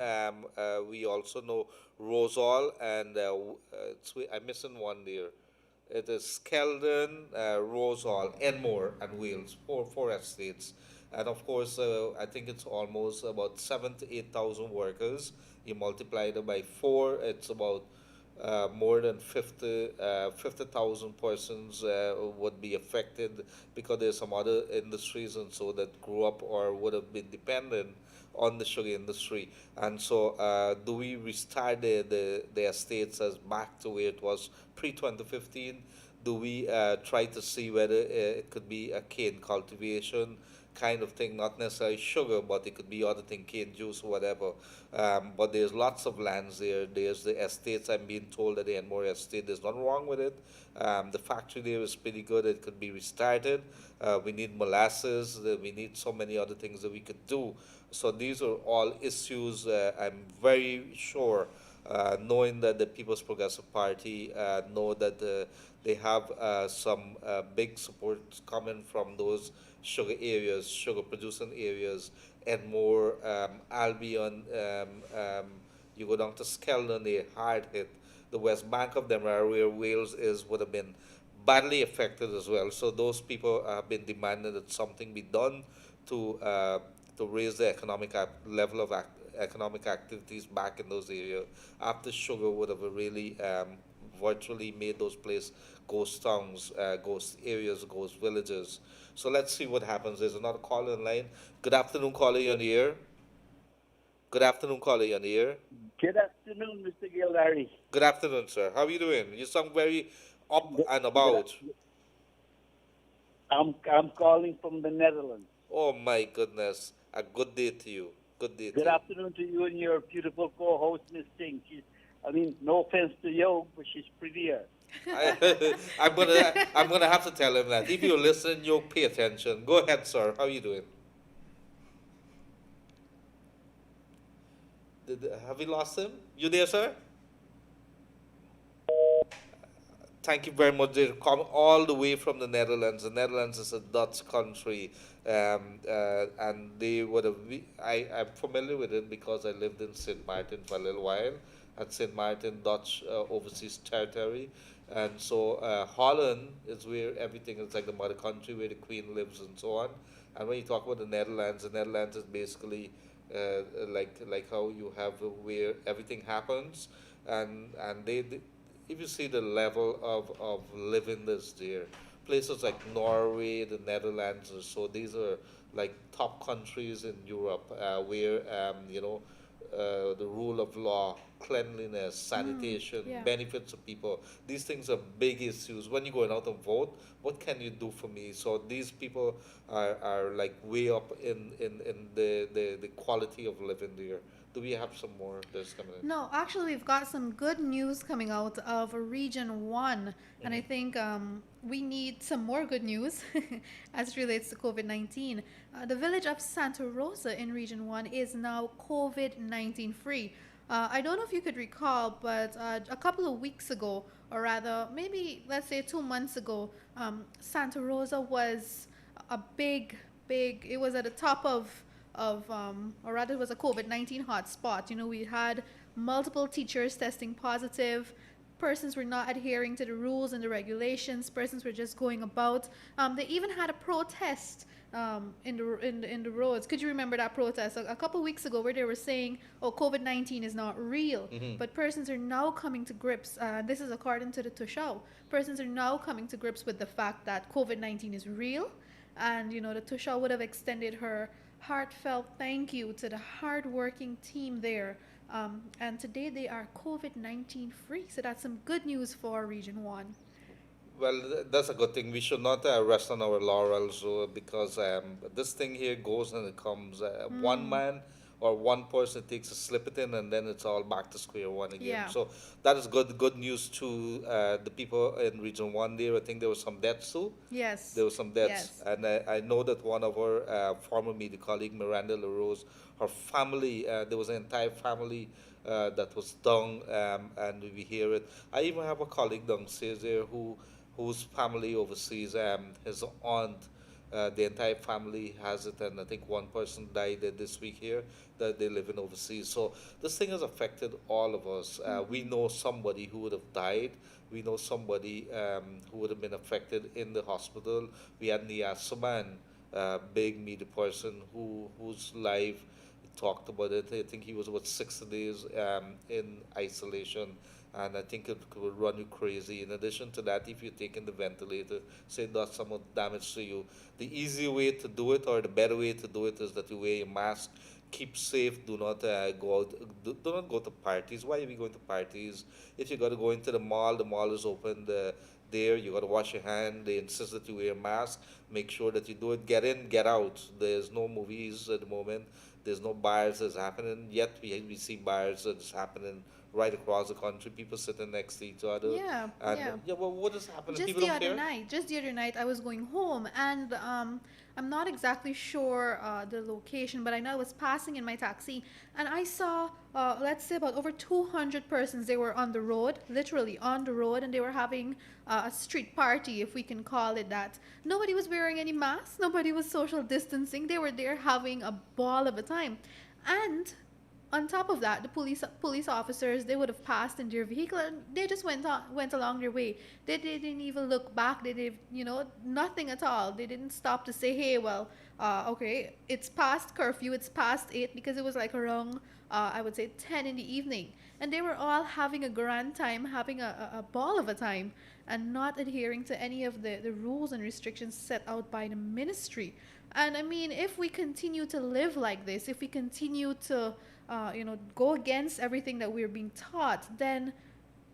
We also know Rosal, and I'm missing one there. It is Skeldon, Rosal, Enmore, and Wales. Four estates. And of course, I think it's almost about 7,000 to 8,000 workers. You multiply it by 4, it's about more than 50,000 persons would be affected, because there's some other industries and so that grew up or would have been dependent on the sugar industry. And so do we restart the estates as back to where it was pre-2015? Do we try to see whether it could be a cane cultivation kind of thing, not necessarily sugar, but it could be other thing, cane juice or whatever. But there's lots of lands there. There's the estates. I'm being told that the Enmore estate, there's nothing wrong with it. The factory there is pretty good. It could be restarted. We need molasses. We need so many other things that we could do. So these are all issues. I'm very sure, knowing that the People's Progressive Party know that they have some big support coming from those sugar areas, sugar producing areas, and more Albion. You go down to Skeldon, they're hard hit. The West Bank of Demerara, where Wales is, would have been badly affected as well. So those people have been demanding that something be done to raise the level of economic activities back in those areas. After sugar would have really virtually made those places ghost towns, ghost areas, ghost villages. So let's see what happens. There's another caller in line. Good afternoon, caller, you're on the air. Good afternoon, caller, you're on the air. Good afternoon, Mr. Gildarie. Good afternoon, sir. How are you doing? You sound very up and about. I'm calling from the Netherlands. Oh my goodness. A good day to you. Good day to Good you. afternoon to you and your beautiful co-host, Miss Singh. No offense to you, but she's prettier. I'm gonna have to tell him that. If you listen, you'll pay attention. Go ahead, sir. How are you doing? Have we lost him? You there, sir? Thank you very much. They come all the way from the Netherlands. The Netherlands is a Dutch country, and they would have. I'm familiar with it because I lived in St. Martin for a little while, at St. Martin, Dutch overseas territory, and so Holland is where everything is like the mother country where the Queen lives and so on. And when you talk about the Netherlands is basically like how you have where everything happens, and they if you see the level of living this there, places like Norway, the Netherlands, or so, these are like top countries in Europe where the rule of law, cleanliness, sanitation, yeah. benefits of people. These things are big issues. When you're going out and vote, what can you do for me? So these people are like way up in the quality of living there. Do we have some more that's coming in? No, actually, we've got some good news coming out of Region 1. And I think we need some more good news as it relates to COVID-19. The village of Santa Rosa in Region 1 is now COVID-19 free. I don't know if you could recall, but a couple of weeks ago, or rather, maybe let's say 2 months ago, Santa Rosa was a it was at the top or rather it was a COVID-19 hotspot. We had multiple teachers testing positive. Persons were not adhering to the rules and the regulations. Persons were just going about. They even had a protest in the roads. Could you remember that protest a couple weeks ago where they were saying, "Oh, COVID-19 is not real," but persons are now coming to grips. This is according to the Tushao. Persons are now coming to grips with the fact that COVID-19 is real, and the Tushao would have extended her heartfelt thank you to the hardworking team there. And today they are COVID-19 free. So that's some good news for Region 1. Well, that's a good thing. We should not rest on our laurels because this thing here goes and it comes. One man or one person takes a slip it in, and then it's all back to square one again. Yeah. So that is good news to the people in Region 1 there. I think there was some deaths too. Yes. There were some deaths. Yes. And I know that one of our former media colleague, Miranda LaRose, her family, there was an entire family that was down, and we hear it. I even have a colleague downstairs there whose family overseas, his aunt, the entire family has it, and I think one person died this week here that they live in overseas. So this thing has affected all of us. We know somebody who would have died. We know somebody who would have been affected in the hospital. We had Nias Suman, big media person whose life talked about it. I think he was about 6 days in isolation, and I think it could run you crazy. In addition to that, if you're taking the ventilator, say it does some damage to you, the easy way to do it or the better way to do it is that you wear a mask, keep safe. Do not go out. Do not go to parties. Why are we going to parties? If you got to go into the mall is open. There, you got to wash your hand. They insist that you wear a mask. Make sure that you do it. Get in, get out. There's no movies at the moment. There's no bars that's happening. Yet we see bars that's happening right across the country. People sitting next to each other. Yeah, And yeah. well, what is happening? Just People the don't other care. night, just the other night, I was going home, and I'm not exactly sure the location, but I know I was passing in my taxi, and I saw, let's say, about over 200 persons. They were on the road, literally on the road, and they were having a street party, if we can call it that. Nobody was wearing any masks. Nobody was social distancing. They were there having a ball of a time, and on top of that, the police officers, they would have passed in their vehicle and they just went along their way. They didn't even look back. They did, nothing at all. They didn't stop to say, hey, well, okay, it's past curfew, it's past 8, because it was like around I would say 10 in the evening, and they were all having a grand time, having a ball of a time, and not adhering to any of the rules and restrictions set out by the ministry. And I mean, if we continue to live like this, if we continue to go against everything that we're being taught, then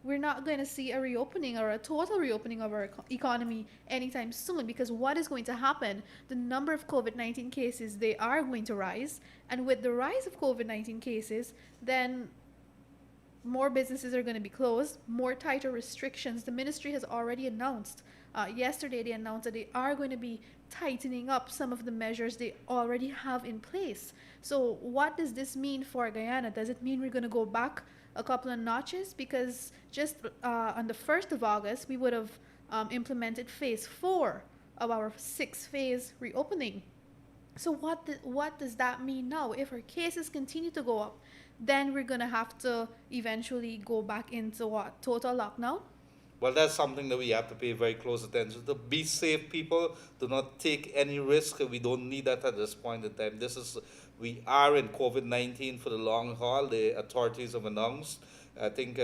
we're not going to see a reopening or a total reopening of our economy anytime soon. Because what is going to happen? The number of COVID-19 cases, they are going to rise. And with the rise of COVID-19 cases, then more businesses are going to be closed, more tighter restrictions. The ministry has already announced, yesterday they announced that they are going to be tightening up some of the measures they already have in place. So what does this mean for Guyana? Does it mean we're going to go back a couple of notches? Because just on the 1st of August, we would have implemented phase 4 of our 6-phase reopening. So what does that mean now? If our cases continue to go up, then we're going to have to eventually go back into what? Total lockdown? Well, that's something that we have to pay very close attention to. Be safe, people. Do not take any risk. We don't need that at this point in time. We are in COVID-19 for the long haul. The authorities have announced. I think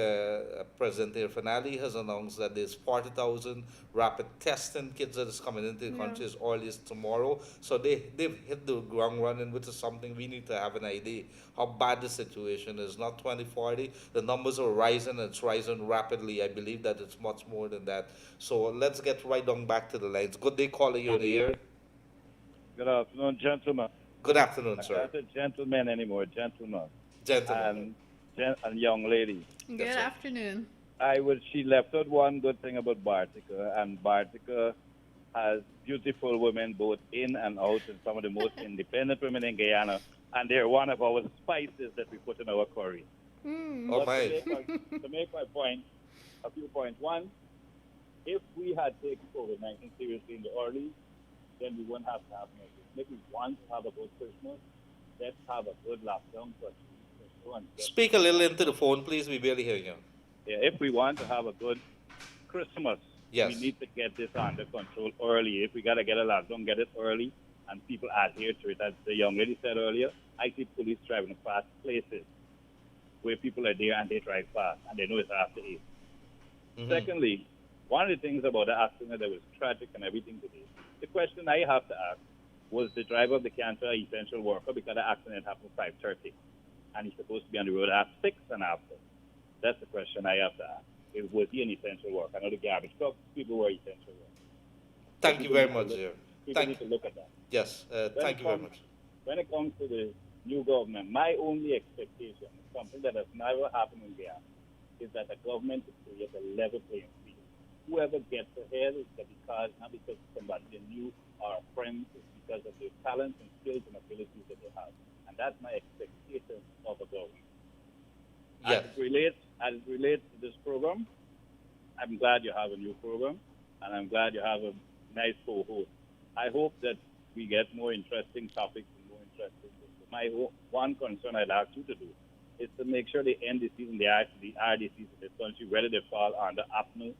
President Irfanali has announced that there's 40,000 rapid testing kits that is coming into the country as early as tomorrow. So they've hit the ground running, which is something we need to have an idea how bad the situation is. Not 2040. The numbers are rising, and it's rising rapidly. I believe that it's much more than that. So let's get right on back to the lines. Good day, caller. You're in the air. Good afternoon, gentlemen. Good afternoon, sir. Not a gentleman anymore, gentlemen. Gentlemen. And young lady. Good afternoon. She left out one good thing about Bartica, and Bartica has beautiful women both in and out, and some of the most independent women in Guyana, and they're one of our spices that we put in our curry. Oh my. To make my point, a few points. One, if we had taken COVID-19 seriously in the early, then we wouldn't have to have measures. If we want to have a good Christmas, let's have a good lockdown for Speak a little into the phone, please. We barely hear you. Yeah, if we want to have a good Christmas, yes, we need to get this under control early. If we got to get a lockdown, get it early, and people adhere to it. As the young lady said earlier, I see police driving past places where people are there and they drive fast, and they know it's after 8. Mm-hmm. Secondly, one of the things about the accident that was tragic and everything today, the question I have to ask, was the driver of the Kaieteur essential worker, because the accident happened at 5:30. And he's supposed to be on the road at 6 and after. That's the question I have to ask. Was he an essential worker? I know the garbage truck people were essential workers. Thank you very much, dear. People need to look at that. Yes, thank you very much. When it comes to the new government, my only expectation, something that has never happened in Guyana, is that the government will create a level playing field. Whoever gets ahead is because, not because somebody they knew or a friend, it's because of their talents and skills and abilities that they have. And that's my expectation of a government. Yes. As it relates to this program, I'm glad you have a new program, and I'm glad you have a nice co-host. I hope that we get more interesting topics and more interesting things. My one concern I'd ask you to do is to make sure they end the season, the RDCs in this country, whether they fall under APNU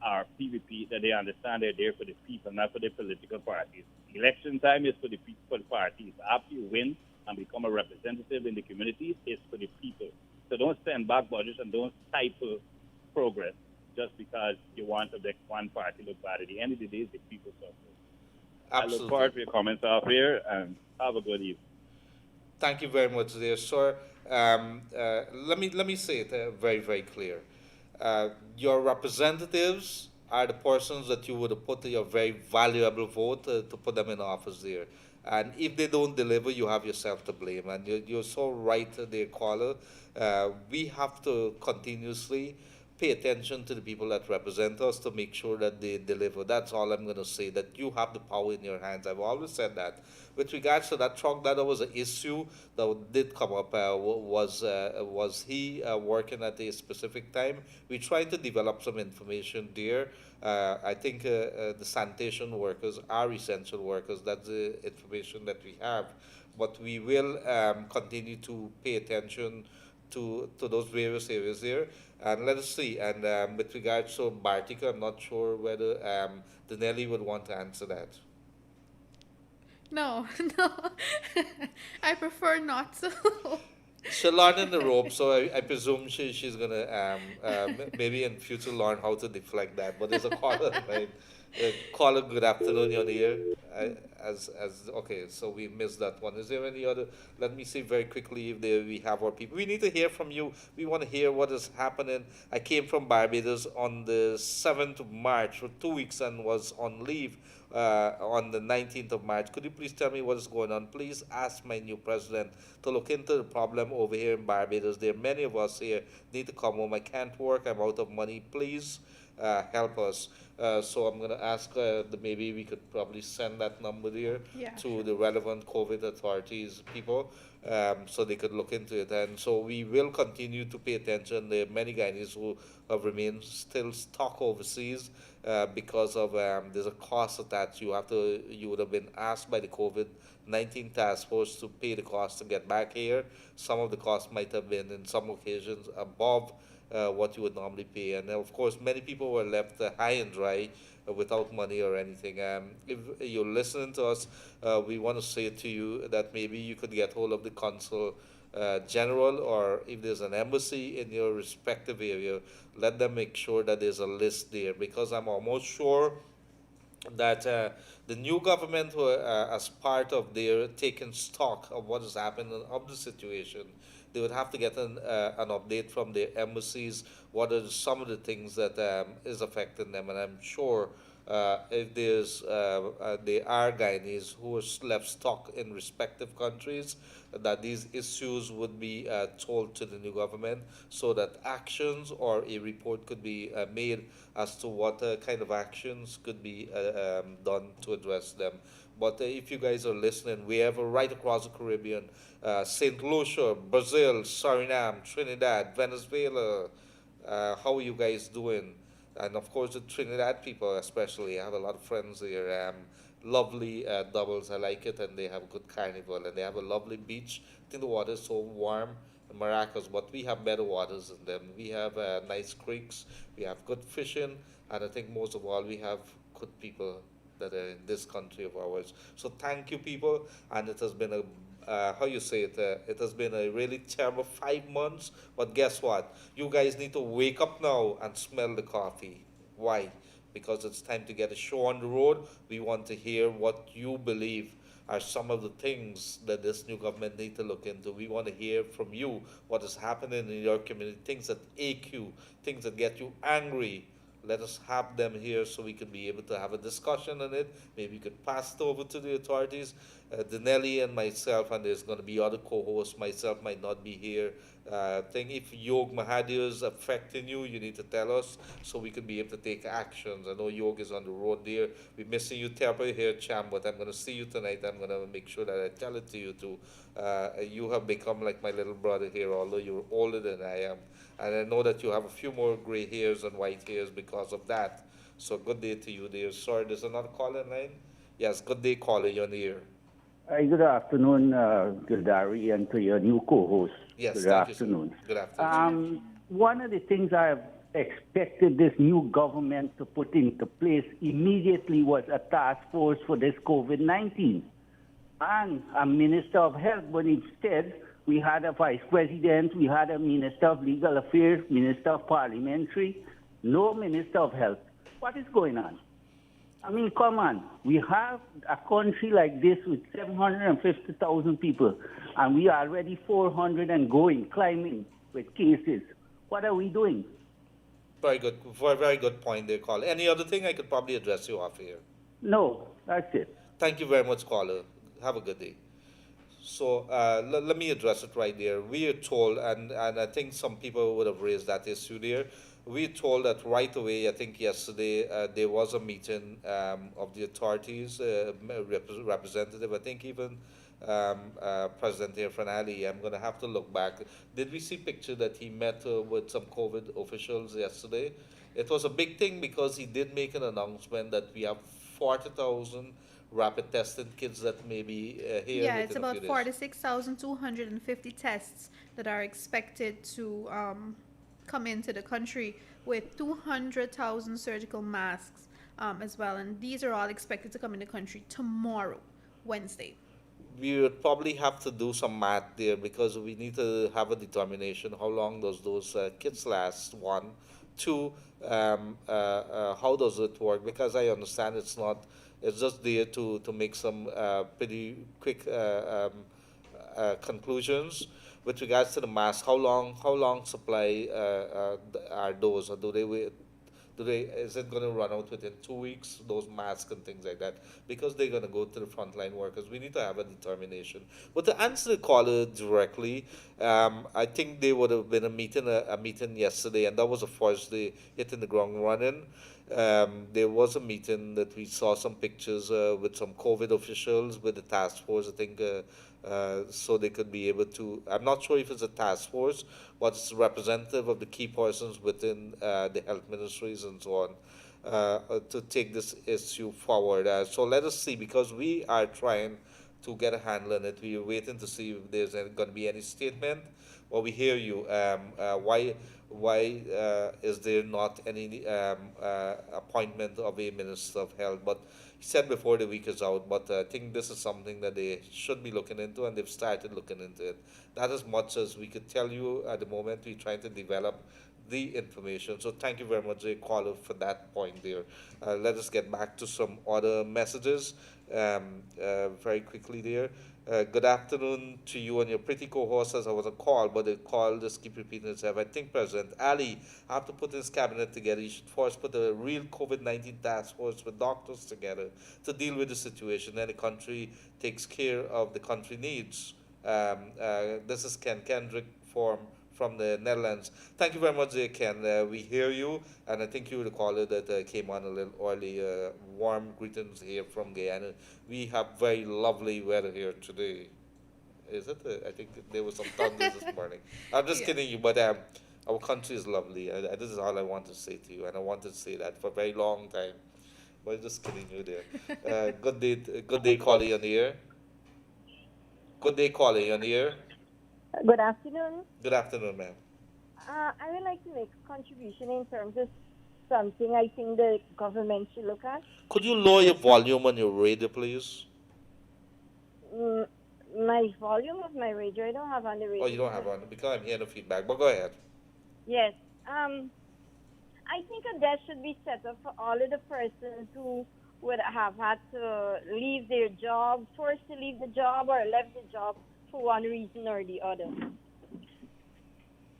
or PVP, that they understand they're there for the people, not for the political parties. Election time is for the people, for the parties. After you win and become a representative in the community, it's for the people. So don't stand back budgets and don't stifle progress just because you want to make one party look bad. At the end of the day, it's the people suffering. Absolutely. I look forward to your comments off here, and have a good evening. Thank you very much, dear sir. Let me say it very very clear. Your representatives are the persons that you would have put your very valuable vote to put them in office there. And if they don't deliver, you have yourself to blame. And you're so right, dear caller. We have to continuously pay attention to the people that represent us to make sure that they deliver. That's all I'm going to say, that you have the power in your hands. I've always said that. With regards to that truck, that was an issue that did come up. Was he working at a specific time? We're trying to develop some information there. I think the sanitation workers are essential workers. That's the information that we have. But we will continue to pay attention to those various areas there. And let us see. And with regards to Bartica, I'm not sure whether Danielle would want to answer that. No, no. I prefer not to. She'll learn in the rope, so I presume she's gonna maybe in future learn how to deflect that. But there's a caller, right? Caller, good afternoon, you're on the air. Okay, so we missed that one. Is there any other? Let me see very quickly if we have our people. We need to hear from you. We want to hear what is happening. I came from Barbados on the 7th of March for 2 weeks and was on leave on the 19th of March. Could you please tell me what is going on? Please ask my new president to look into the problem over here in Barbados. There are many of us here need to come home. I can't work. I'm out of money. Please help us. So I'm going to ask maybe we could probably send that number there to the relevant COVID authorities people so they could look into it. And so we will continue to pay attention. There are many Guyanese who have remained still stuck overseas because of there's a cost attached. You would have been asked by the COVID-19 task force to pay the cost to get back here. Some of the costs might have been in some occasions above what you would normally pay. And of course, many people were left high and dry without money or anything. If you're listening to us, we want to say to you that maybe you could get hold of the consul general, or if there's an embassy in your respective area, let them make sure that there's a list there, because I'm almost sure that the new government, as part of their taking stock of what is happening of the situation, they would have to get an update from their embassies. What are some of the things that is affecting them? And I'm sure if there are Guyanese who are left stuck in respective countries, that these issues would be told to the new government so that actions or a report could be made as to what kind of actions could be done to address them. But if you guys are listening, wherever, right across the Caribbean, St. Lucia, Brazil, Suriname, Trinidad, Venezuela, how are you guys doing? And of course, the Trinidad people especially, I have a lot of friends there. Lovely doubles, I like it, and they have good carnival, and they have a lovely beach. I think the water is so warm and miraculous, but we have better waters than them. We have nice creeks, we have good fishing, and I think most of all, we have good people that are in this country of ours. So thank you, people, and it has been a it has been a really terrible 5 months, but guess what? You guys need to wake up now and smell the coffee. Why? Because it's time to get a show on the road. We want to hear what you believe are some of the things that this new government need to look into. We want to hear from you what is happening in your community, things that ache you, things that get you angry. Let us have them here so we can be able to have a discussion on it. Maybe we could pass it over to the authorities. Danielle and myself, and there's going to be other co-hosts. Myself might not be here. If Yog Mahathir is affecting you, you need to tell us so we can be able to take actions. I know Yog is on the road there. We're missing you terribly here, Cham, but I'm going to see you tonight. I'm going to make sure that I tell it to you too. You have become like my little brother here, although you're older than I am. And I know that you have a few more gray hairs and white hairs because of that. So good day to you there. Sorry, there's another caller in line? Yes, good day, caller. You're on the air. Good afternoon, Gildarie, and to your new co-host. Yes, good thank afternoon. You, good afternoon. One of the things I've expected this new government to put into place immediately was a task force for this COVID-19 and a minister of health, but instead we had a vice president, we had a minister of legal affairs, minister of parliamentary, no minister of health. What is going on? I mean, come on. We have a country like this with 750,000 people, and we are already 400 and going, climbing with cases. What are we doing? Very good. Very good point there, caller. Any other thing I could probably address you off here? No, that's it. Thank you very much, caller. Have a good day. So let me address it right there. We are told, and I think some people would have raised that issue there. We are told that right away, I think yesterday, there was a meeting of the authorities, representative, I think even President Irfan Ali. I'm going to have to look back. Did we see picture that he met with some COVID officials yesterday? It was a big thing because he did make an announcement that we have 40,000 rapid tested kids that may be here. Yeah, it's within a about few days. 46,250 tests that are expected to come into the country, with 200,000 surgical masks as well. And these are all expected to come in the country tomorrow, Wednesday. We would probably have to do some math there because we need to have a determination how long does those kits last. One, two, how does it work? Because I understand it's just there to make some pretty quick conclusions with regards to the mask. How long supply are those, or do they wait? Is it going to run out within 2 weeks, those masks and things like that? Because they're going to go to the frontline workers. We need to have a determination. But to answer the caller directly, I think there would have been a meeting yesterday, and that was the first day hitting the ground running. There was a meeting that we saw some pictures with some COVID officials with the task force, I think, so they could be able to, I'm not sure if it's a task force, but it's representative of the key persons within the health ministries and so on, to take this issue forward. So let us see, because we are trying to get a handle on it. We are waiting to see if there's going to be any statement. Well, we hear you. Why is there not any appointment of a Minister of Health? But he said before the week is out, but I think this is something that they should be looking into, and they've started looking into it. That as much as we could tell you at the moment. We're trying to develop the information. So thank you very much, caller, for that point there. Let us get back to some other messages very quickly there. Good afternoon to you and your pretty co-host. As I was on call, but the call just keep repeating itself. I think President Ali have to put his cabinet together. He should first put a real COVID-19 task force with doctors together to deal with the situation. Then the country takes care of the country needs. This is Ken Kendrick from the Netherlands. Thank you very much, Ken. We hear you, and I think you were the caller that came on a little early. Warm greetings here from Guyana. We have very lovely weather here today. Is it? I think there was some thunders this morning. I'm just kidding you, but our country is lovely. This is all I want to say to you, and I wanted to say that for a very long time. But just kidding you there. Good day, caller on the air. Good day, caller on the air. Good afternoon. Good afternoon, ma'am. I would like to make a contribution in terms of something I think the government should look at. Could you lower your volume on your radio, please? My volume of my radio, I don't have on the radio. Oh, you don't have on, because I'm hearing the feedback, but go ahead. Yes. I think a desk should be set up for all of the persons who would have had to leave their job, forced to leave the job, or left the job for one reason or the other.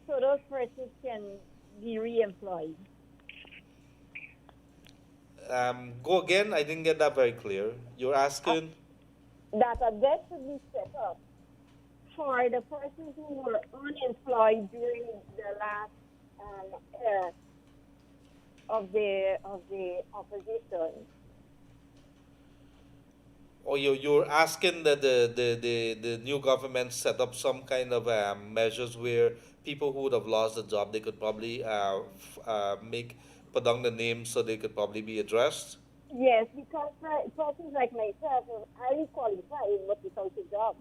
So those persons can be re-employed. Go again. I didn't get that very clear. You're asking? That a debt should be set up for the persons who were unemployed during the last era of the opposition. Or you're asking that the new government set up some kind of measures where people who would have lost the job, they could probably put down the names so they could probably be addressed? Yes, because persons like myself are highly qualified but without a job.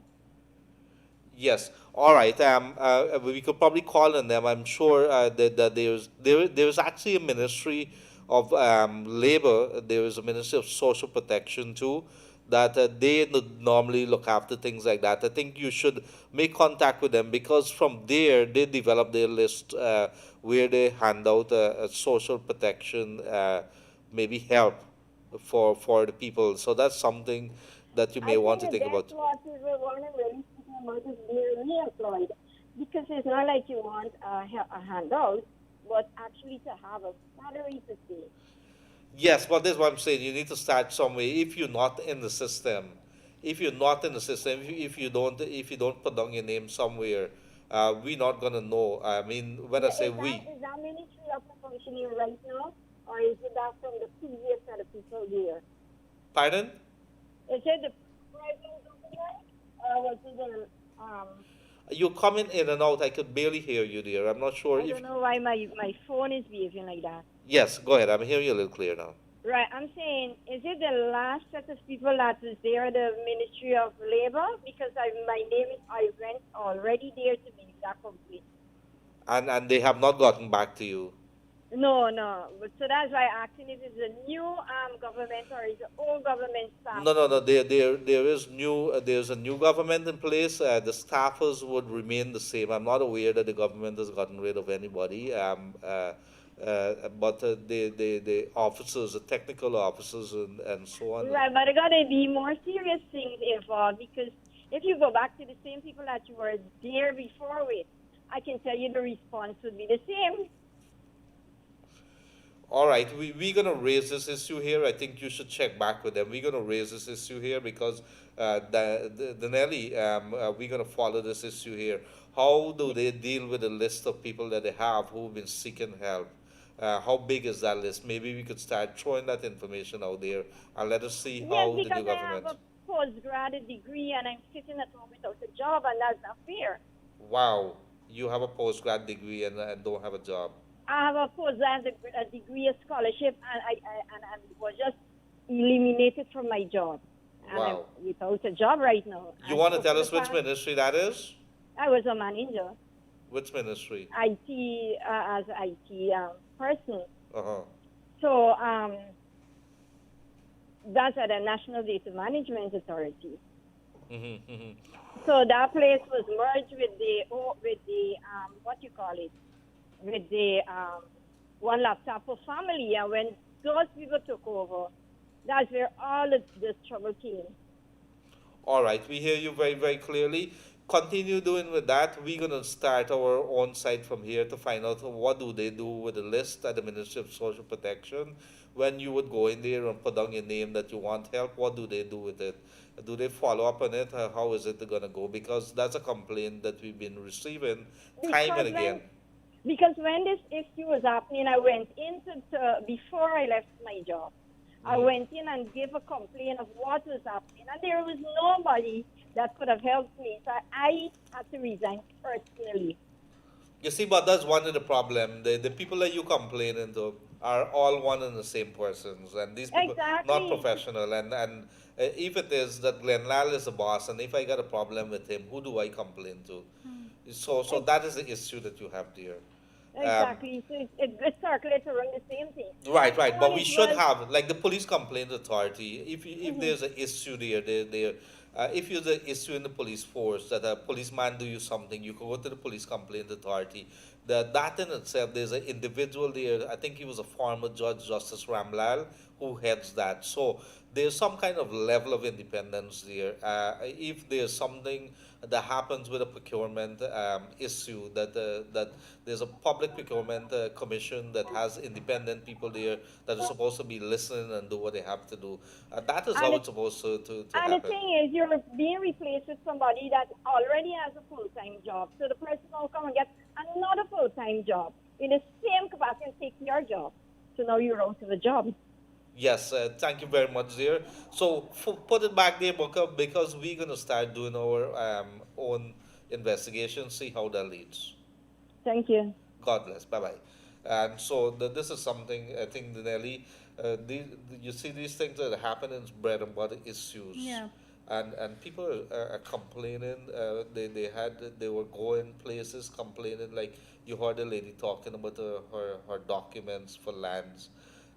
Yes. All right. We could probably call on them. I'm sure that there's actually a Ministry of Labor. There is a Ministry of Social Protection too, that they normally look after things like that. I think you should make contact with them, because from there they develop their list where they hand out social protection, maybe help for the people. So that's something that you may I want think to that think that's about. what we were want to really speak about is being reemployed. Because it's not like you want a handout, but actually to have a salary to see. Yes, but that's what I'm saying. You need to start somewhere. If you're not in the system, if you're not in the system, if you don't put down your name somewhere, we're not gonna know. I mean, when I Yeah, say we, is that Ministry up and functioning right now, or is it that from the previous set of people here? pardon, Is it the present government, or was it the you're coming in and out. I could barely hear you, dear. I'm not sure I if. don't know why my phone is behaving like that. Yes, go ahead. I'm hearing you a little clear now. Right, I'm saying, is it the last set of people that was there at the Ministry of Labor? Because my name is, I went already there to be that complete. And they have not gotten back to you. No, no. But so that's why I'm asking if it's a new government or is it old government staff? No. There's a new government in place. The staffers would remain the same. I'm not aware that the government has gotten rid of anybody. But the officers, the technical officers, and so on. Right, but there got to be more serious things involved because if you go back to the same people that you were there before with, I can tell you the response would be the same. All right, we're going to raise this issue here. I think you should check back with them. We're going to raise this issue here because Danielle, we're going to follow this issue here. How do they deal with the list of people that they have who've been seeking help? How big is that list? Maybe we could start throwing that information out there and let us see how the Yes, new because I have government. a postgraduate degree and I'm sitting at home without a job, and that's not fair. Wow, you have a postgrad degree and don't have a job. I have a postgraduate degree, a scholarship, and I was just eliminated from my job. And Wow. I'm without a job right now. You And want to for tell the us which past- ministry that is? I was a manager, Which ministry? IT, as IT person. Uh-huh. So that's at the National Data Management Authority. Mm-hmm. So that place was merged with the what you call it, with the one laptop for family. And when those people took over, that's where all of this trouble came. All right, we hear you very, very clearly. Continue doing with that. We're going to start our own site from here to find out what do they do with the list at the Ministry of Social Protection. When you would go in there and put down your name that you want help, what do they do with it? Do they follow up on it? How is it going to go? Because that's a complaint that we've been receiving time and again. Because when this issue was happening, I went into before I left my job. I went in and gave a complaint of what was happening, and there was nobody that could have helped me. So I had to resign personally. You see, but that's one of the problem. The people that you complaining to are all one and the same persons, and these people Exactly. not professional. And if it is that Glenlal is the boss, and if I got a problem with him, who do I complain to? So that is the issue that you have there. Exactly. So it circulates around the same thing. Right. But All we it should was- have, like the police complaint authority. If there's an issue there, if there's an issue in the police force that a policeman do you something, you can go to the police complaint authority. That in itself, there's an individual there. I think he was a former judge, Justice Ramlal, who heads that. So there's some kind of level of independence there. If there's something that happens with a procurement issue, that there's a public procurement commission that has independent people there that are supposed to be listening and do what they have to do. That is how it's supposed to And happen. the thing is, you're being replaced with somebody that already has a full-time job. So the person will come and get another full-time job in the same capacity and take your job. So now you're out of a job. Yes, thank you very much, dear. So put it back there, Boka, because we're going to start doing our own investigation, see how that leads. Thank you. God bless. Bye-bye. And so this is something, I think, Nelly, you see these things that happen in bread and butter issues. Yeah. And people are complaining. They were going places complaining. Like you heard a lady talking about her documents for lands,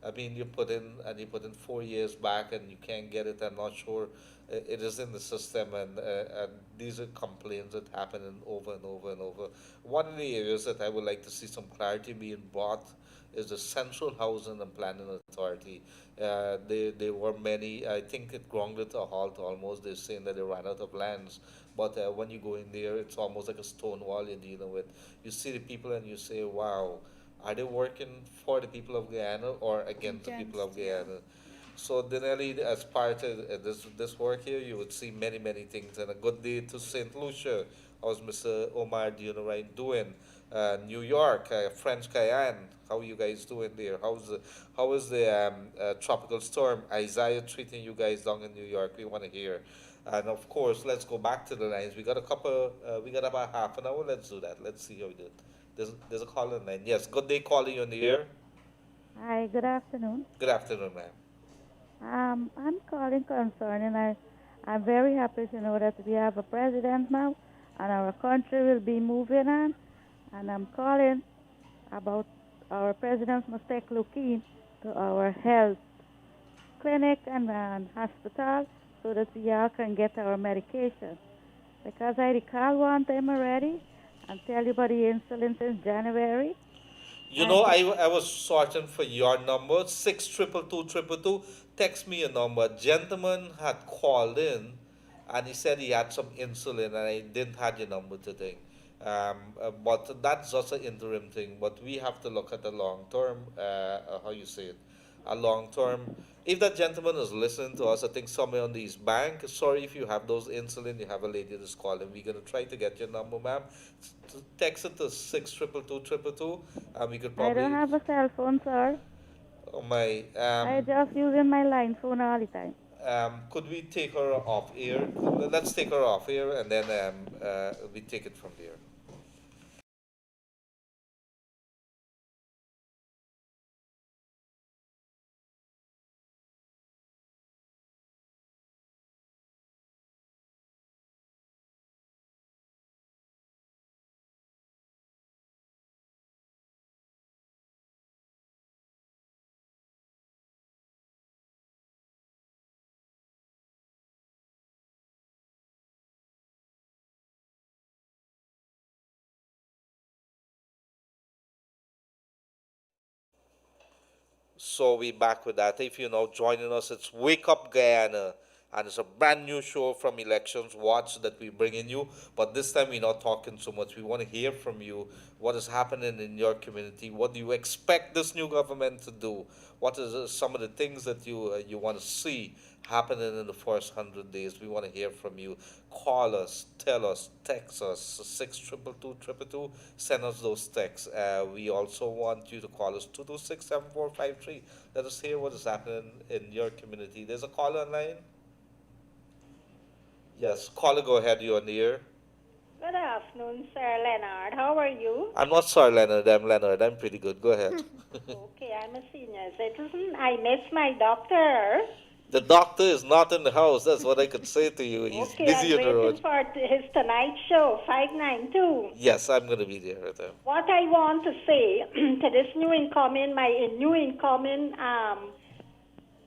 I mean, you put in 4 years back and you can't get it. I'm not sure it is in the system, and these are complaints that happen over and over and over. One of the areas that I would like to see some clarity being brought is the Central Housing and Planning Authority. There were many, I think it ground to a halt almost. They're saying that they ran out of lands. But when you go in there, it's almost like a stone wall you're dealing with. You see the people and you say, wow, are they working for the people of Guyana or against the people of Guyana? So Danielle, as part of this work here, you would see many things. And a good day to St. Lucia. How's Mr. Omar Dionarine doing? New York, French Guyana. How are you guys doing there? How is the tropical storm Isaiah treating you guys down in New York? We want to hear. And of course, let's go back to the lines. We got we got about half an hour. Let's do that. Let's see how we do it. There's a call in line. Yes, good day calling you on the air. Hi, good afternoon. Good afternoon, ma'am. I'm calling concerning, I'm very happy to know that we have a president now and our country will be moving on. And I'm calling about our president must take a look into our health clinic and hospital so that we all can get our medication. Because I recall one time already and tell you about the insulin since January. You know, I was searching for your number, 6222222. Text me your number. A gentleman had called in and he said he had some insulin and I didn't have your number today. But that's just an interim thing. But we have to look at the long term, how you say it, a long term. If that gentleman is listening to us, I think somewhere on these bank, sorry if you have those insulin, you have a lady that's calling. We're going to try to get your number, ma'am. Text it to 6222222, and we could probably... I don't have a cell phone, sir. Oh my... I just using my line phone all the time. Could we take her off air? Let's take her off air, and then we take it from there. So we back with that. If you're now joining us, it's Wake Up Guyana, and it's a brand new show from Elections Watch that we're bringing you. But this time we're not talking so much. We want to hear from you. What is happening in your community? What do you expect this new government to do? What is some of the things that you want to see happening in the first 100 days? We want to hear from you. Call us, tell us, text us, 6222222. Send us those texts. We also want you to call us 226-7453. Let us hear what is happening in your community. There's a call online. Yes, caller, go ahead. You're on the air. Good afternoon, Sir Leonard. How are you? I'm not Sir Leonard. I'm Leonard. I'm pretty good. Go ahead. Okay, I'm a senior citizen. I miss my doctor. The doctor is not in the house. That's what I could say to you. He's Okay, busy I'm on the road. waiting for his Tonight Show, 592. Yes, I'm going to be there with him. What I want to say to this new incoming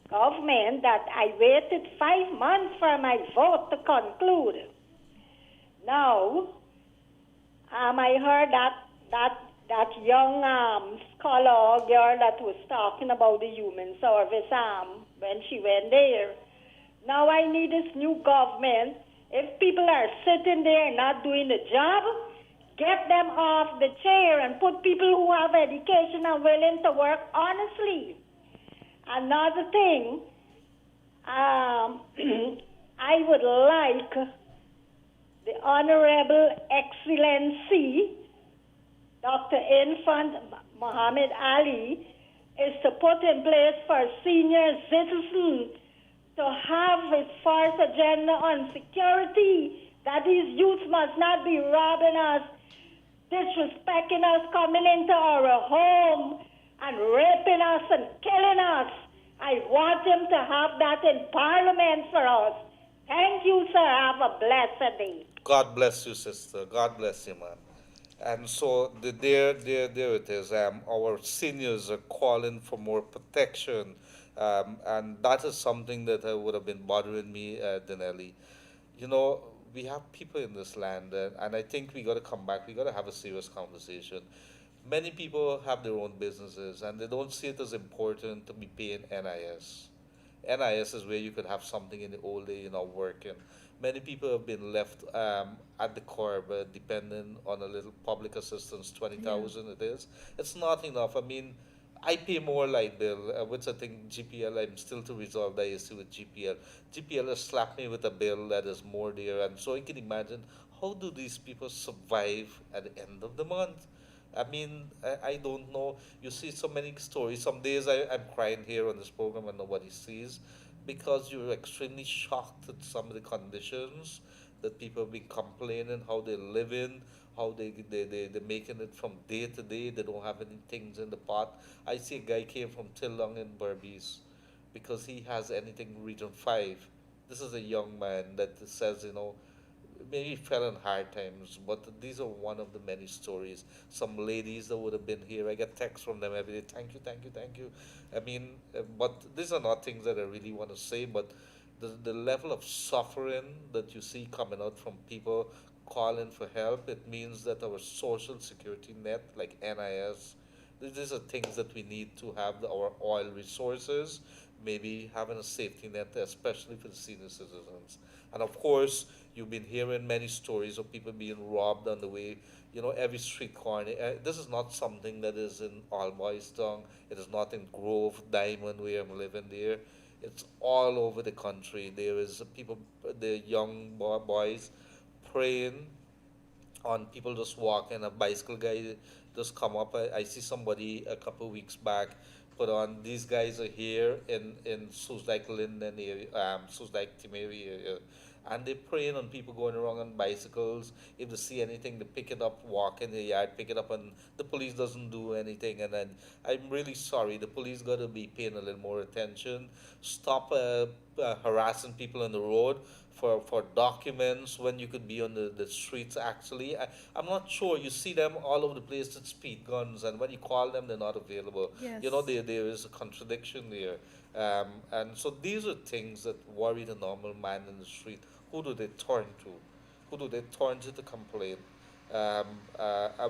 government that I waited 5 months for my vote to conclude. Now, I heard that young scholar girl that was talking about the human service when she went there. Now I need this new government. If people are sitting there not doing the job, get them off the chair and put people who have education and willing to work honestly. Another thing, I would like the Honorable Excellency, Dr. Infant Muhammad Ali, is to put in place for senior citizens to have his first agenda on security, that these youths must not be robbing us, disrespecting us, coming into our home and raping us and killing us. I want him to have that in Parliament for us. Thank you, sir. Have a blessed day. God bless you, sister. God bless you, man. And so there it is. Our seniors are calling for more protection, and that is something that would have been bothering me, Danelli. You know, we have people in this land, and I think we got to come back. We got to have a serious conversation. Many people have their own businesses, and they don't see it as important to be paying NIS. NIS is where you could have something in the old day, working. Many people have been left at the curb, depending on a little public assistance, 20,000 it is. It's not enough. I mean, I pay more light bill, which I think GPL, I'm still to resolve the issue with GPL. GPL has slapped me with a bill that is more there, and so I can imagine how do these people survive at the end of the month? I mean, I don't know. You see so many stories. Some days I'm crying here on this program and nobody sees because you're extremely shocked at some of the conditions that people have been complaining, how they live in, how they're making it from day to day. They don't have any things in the pot. I see a guy came from Tillong in Berbice because he has anything Region 5. This is a young man that says, maybe fell in hard times, but these are one of the many stories. Some ladies that would have been here, I get texts from them every day. Thank you, thank you, thank you. I mean, but these are not things that I really want to say. But the level of suffering that you see coming out from people calling for help, it means that our social security net, like NIS, these are things that we need to have our oil resources, maybe having a safety net, especially for the senior citizens. And of course, you've been hearing many stories of people being robbed on the way, every street corner. This is not something that is in Almoystown. It is not in Grove, Diamond, where I'm living there. It's all over the country. There is people, the young boys preying on people just walking. A bicycle guy just come up. I see somebody a couple of weeks back put on, these guys are here in Susdike Linden area, Susdike Timeri area, and they're preying on people going around on bicycles. If they see anything, they pick it up, walk in the yard, pick it up, and the police doesn't do anything. And then I'm really sorry. The police got to be paying a little more attention. Stop harassing people on the road for documents when you could be on the streets actually. I'm not sure. You see them all over the place with speed guns, and when you call them, they're not available. Yes. There is a contradiction there. And so these are things that worry the normal man in the street. Who do they turn to? Who do they turn to complain?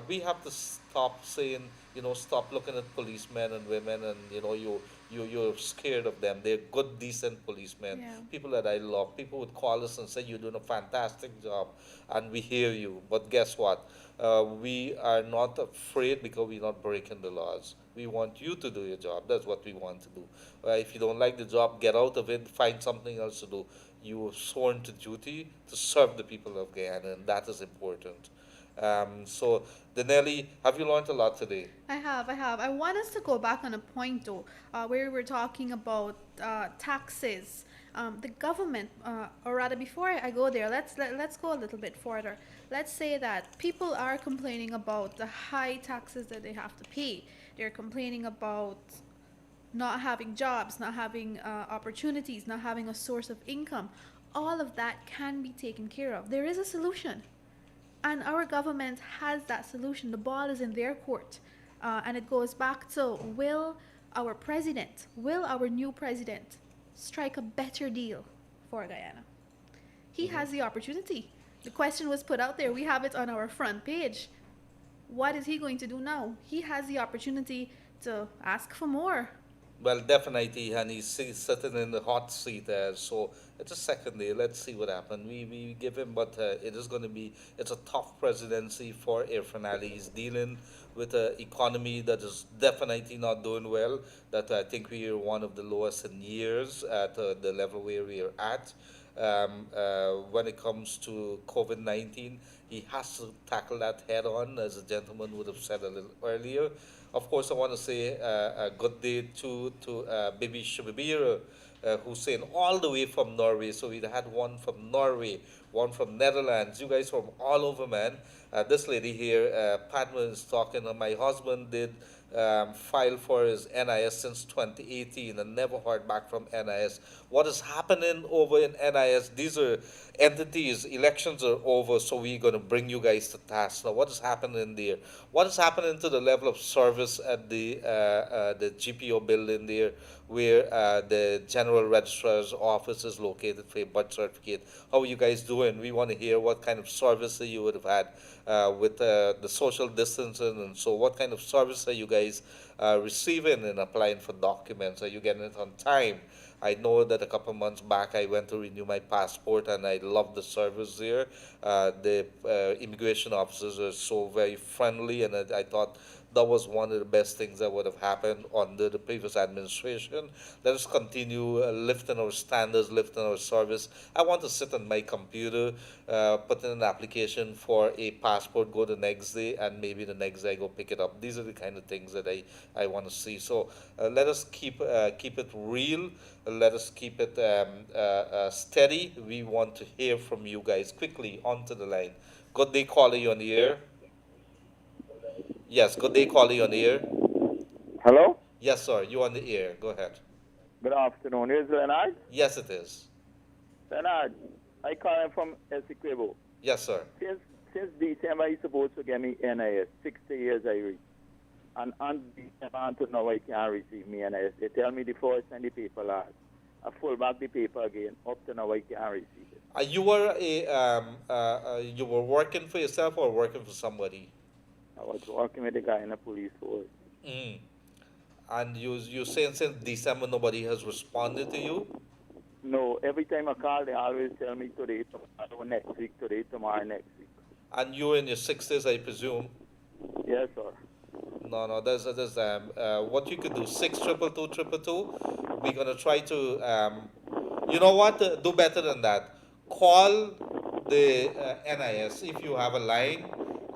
We have to stop saying, stop looking at policemen and women, and you're scared of them. They're good, decent policemen. Yeah. People that I love. People would call us and say you're doing a fantastic job, and we hear you. But guess what? We are not afraid because we're not breaking the laws. We want you to do your job. That's what we want to do. If you don't like the job, get out of it. Find something else to do. You were sworn to duty to serve the people of Guyana, and that is important. So, Danielle, have you learned a lot today? I have. I want us to go back on a point though, where we were talking about taxes. The government, or rather, before I go there, let's go a little bit further. Let's say that people are complaining about the high taxes that they have to pay. They're complaining about not having jobs, not having opportunities, not having a source of income. All of that can be taken care of. There is a solution. And our government has that solution. The ball is in their court. And it goes back to, will our new president, strike a better deal for Guyana? He has the opportunity. The question was put out there. We have it on our front page. What is he going to do now? He has the opportunity to ask for more. Well, definitely, and he's sitting in the hot seat there. So it's a second day. Let's see what happens. We give him, but it is going to be. It's a tough presidency for Irfan Ali. He's dealing with an economy that is definitely not doing well. That I think we are one of the lowest in years at the level where we are at. When it comes to COVID-19, he has to tackle that head on, as a gentleman would have said a little earlier. Of course, I want to say a good day to Bibi Shabir, who's saying all the way from Norway. So we had one from Norway, one from Netherlands. You guys from all over, man. This lady here, Padma, is talking. My husband did filed for his NIS since 2018 and never heard back from NIS. What is happening over in NIS? These are entities, elections are over, so we're going to bring you guys to task. Now, what is happening there? What is happening to the level of service at the GPO building there, where the General Registrar's office is located for a birth certificate? How are you guys doing? We want to hear what kind of service that you would have had with the social distancing, and so what kind of service are you guys receiving in applying for documents? Are you getting it on time? I know that a couple months back I went to renew my passport and I loved the service there. The immigration officers are so very friendly, and I thought that was one of the best things that would have happened under the previous administration. Let us continue lifting our standards, lifting our service. I want to sit on my computer, put in an application for a passport, go the next day, and maybe the next day I go pick it up. These are the kind of things that I want to see. So let us keep it real. Let us keep it steady. We want to hear from you guys. Quickly, onto the line. Good day, caller, you on the air. Yes, good day, caller, you on the air. Hello? Yes, sir, you on the air. Go ahead. Good afternoon. Is Leonard? Yes, it is. Leonard, I calling from Essequibo. Yes, sir. Since December, you supposed to get me NIS. 60 years I reach. And on December until now, I can't receive me NIS. They tell me the first and the paper last. I full back the paper again. Up to now, I can't receive it. You were working for yourself or working for somebody? I was working with the guy in the police force. Mm. And you saying since December nobody has responded to you? No, every time I call, they always tell me today, tomorrow, next week, today, tomorrow, next week. And you're in your 60s, I presume? Yes, sir. No, there's what you could do, 6222222. We're going to try to, you know what, do better than that. Call the NIS if you have a line,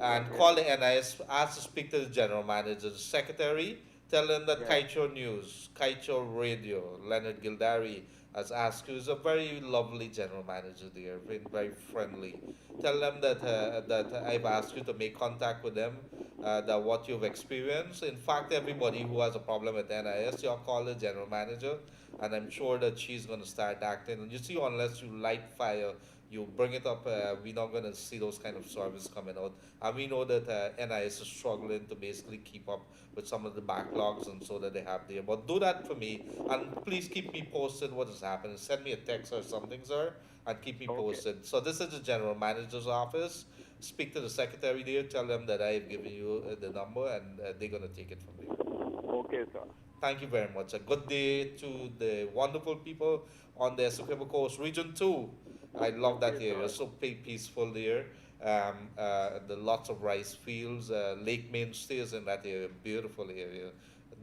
and call the NIS, ask to speak to the general manager, the secretary, tell them that Kaieteur News, Kaieteur Radio, Leonard Gildarie has asked you. He's a very lovely general manager there, very friendly. Tell them that that I've asked you to make contact with them, that what you've experienced. In fact, everybody who has a problem with NIS, you'll call the general manager, and I'm sure that she's going to start acting. And you see, unless you light fire, you bring it up, we're not going to see those kind of services coming out. And we know that NIS is struggling to basically keep up with some of the backlogs and so that they have there. But do that for me, and please keep me posted what is happening. Send me a text or something, sir, and keep me posted. So this is the general manager's office. Speak to the secretary there, tell them that I've given you the number, and they're going to take it from there. Okay, sir. Thank you very much. A good day to the wonderful people on the Essequibo Coast, Region 2. I love that area. So peaceful there. The lots of rice fields, Lake Mainstay is in that area, beautiful area.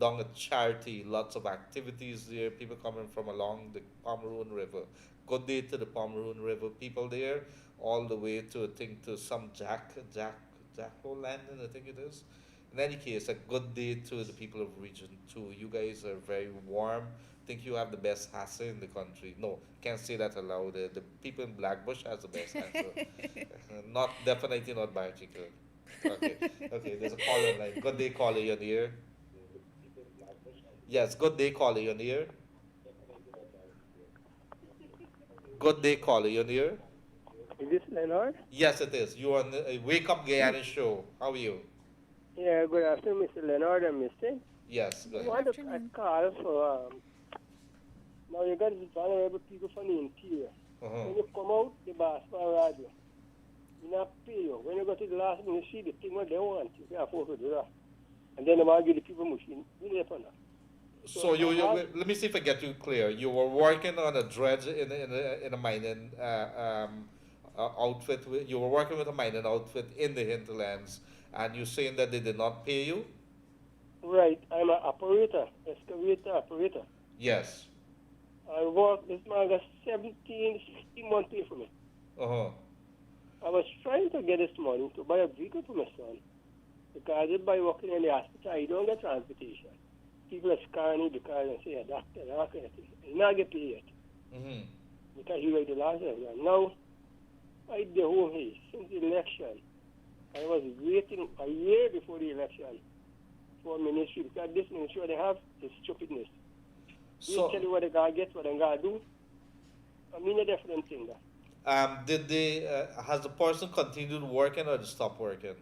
Down at Charity, lots of activities there. People coming from along the Pomeroon River. Good day to the Pomeroon River people there, all the way to I think to some Jacko Landing, I think it is. In any case, a good day to the people of Region 2. You guys are very warm. I think you have the best hassa in the country. No, can't say that aloud. The people in Blackbush has the best hassa. Definitely not Bartica. Okay, there's a caller on line. Good day, caller, you're here. Yes, good day, caller, you're here. Good day, caller, you're here. Is this Leonard? Yes, it is. You're on the Wake Up Guyana show. How are you? Yeah, good afternoon, Mr. Leonard and Mr. Yes, go ahead. I want to call for, now you got these vulnerable people from the interior. When you come out, the boss for radio. You not pay you. When you go to the last minute, you see the thing what they want. You can't afford to do that. And then they might give the people machine. You never know. So you let me see if I get you clear. You were working on a dredge in a mining outfit. You were working with a mining outfit in the hinterlands, and you're saying that they did not pay you? Right. I'm an operator, excavator operator. Yes. I work, this man got 16 months pay for me. I was trying to get this money to buy a vehicle for my son, because by working in the hospital, you don't get transportation. People are scanning the car and say, a doctor, that kind of thing. You not get paid yet. Because you write the last exam. Now, I did the home here since the election. I was waiting a year before the election transport ministry, because this ministry what they have is stupidness. They So, tell you what they gotta get, what they gotta do. I mean a different thing. did they, has the person continued working or they stopped working?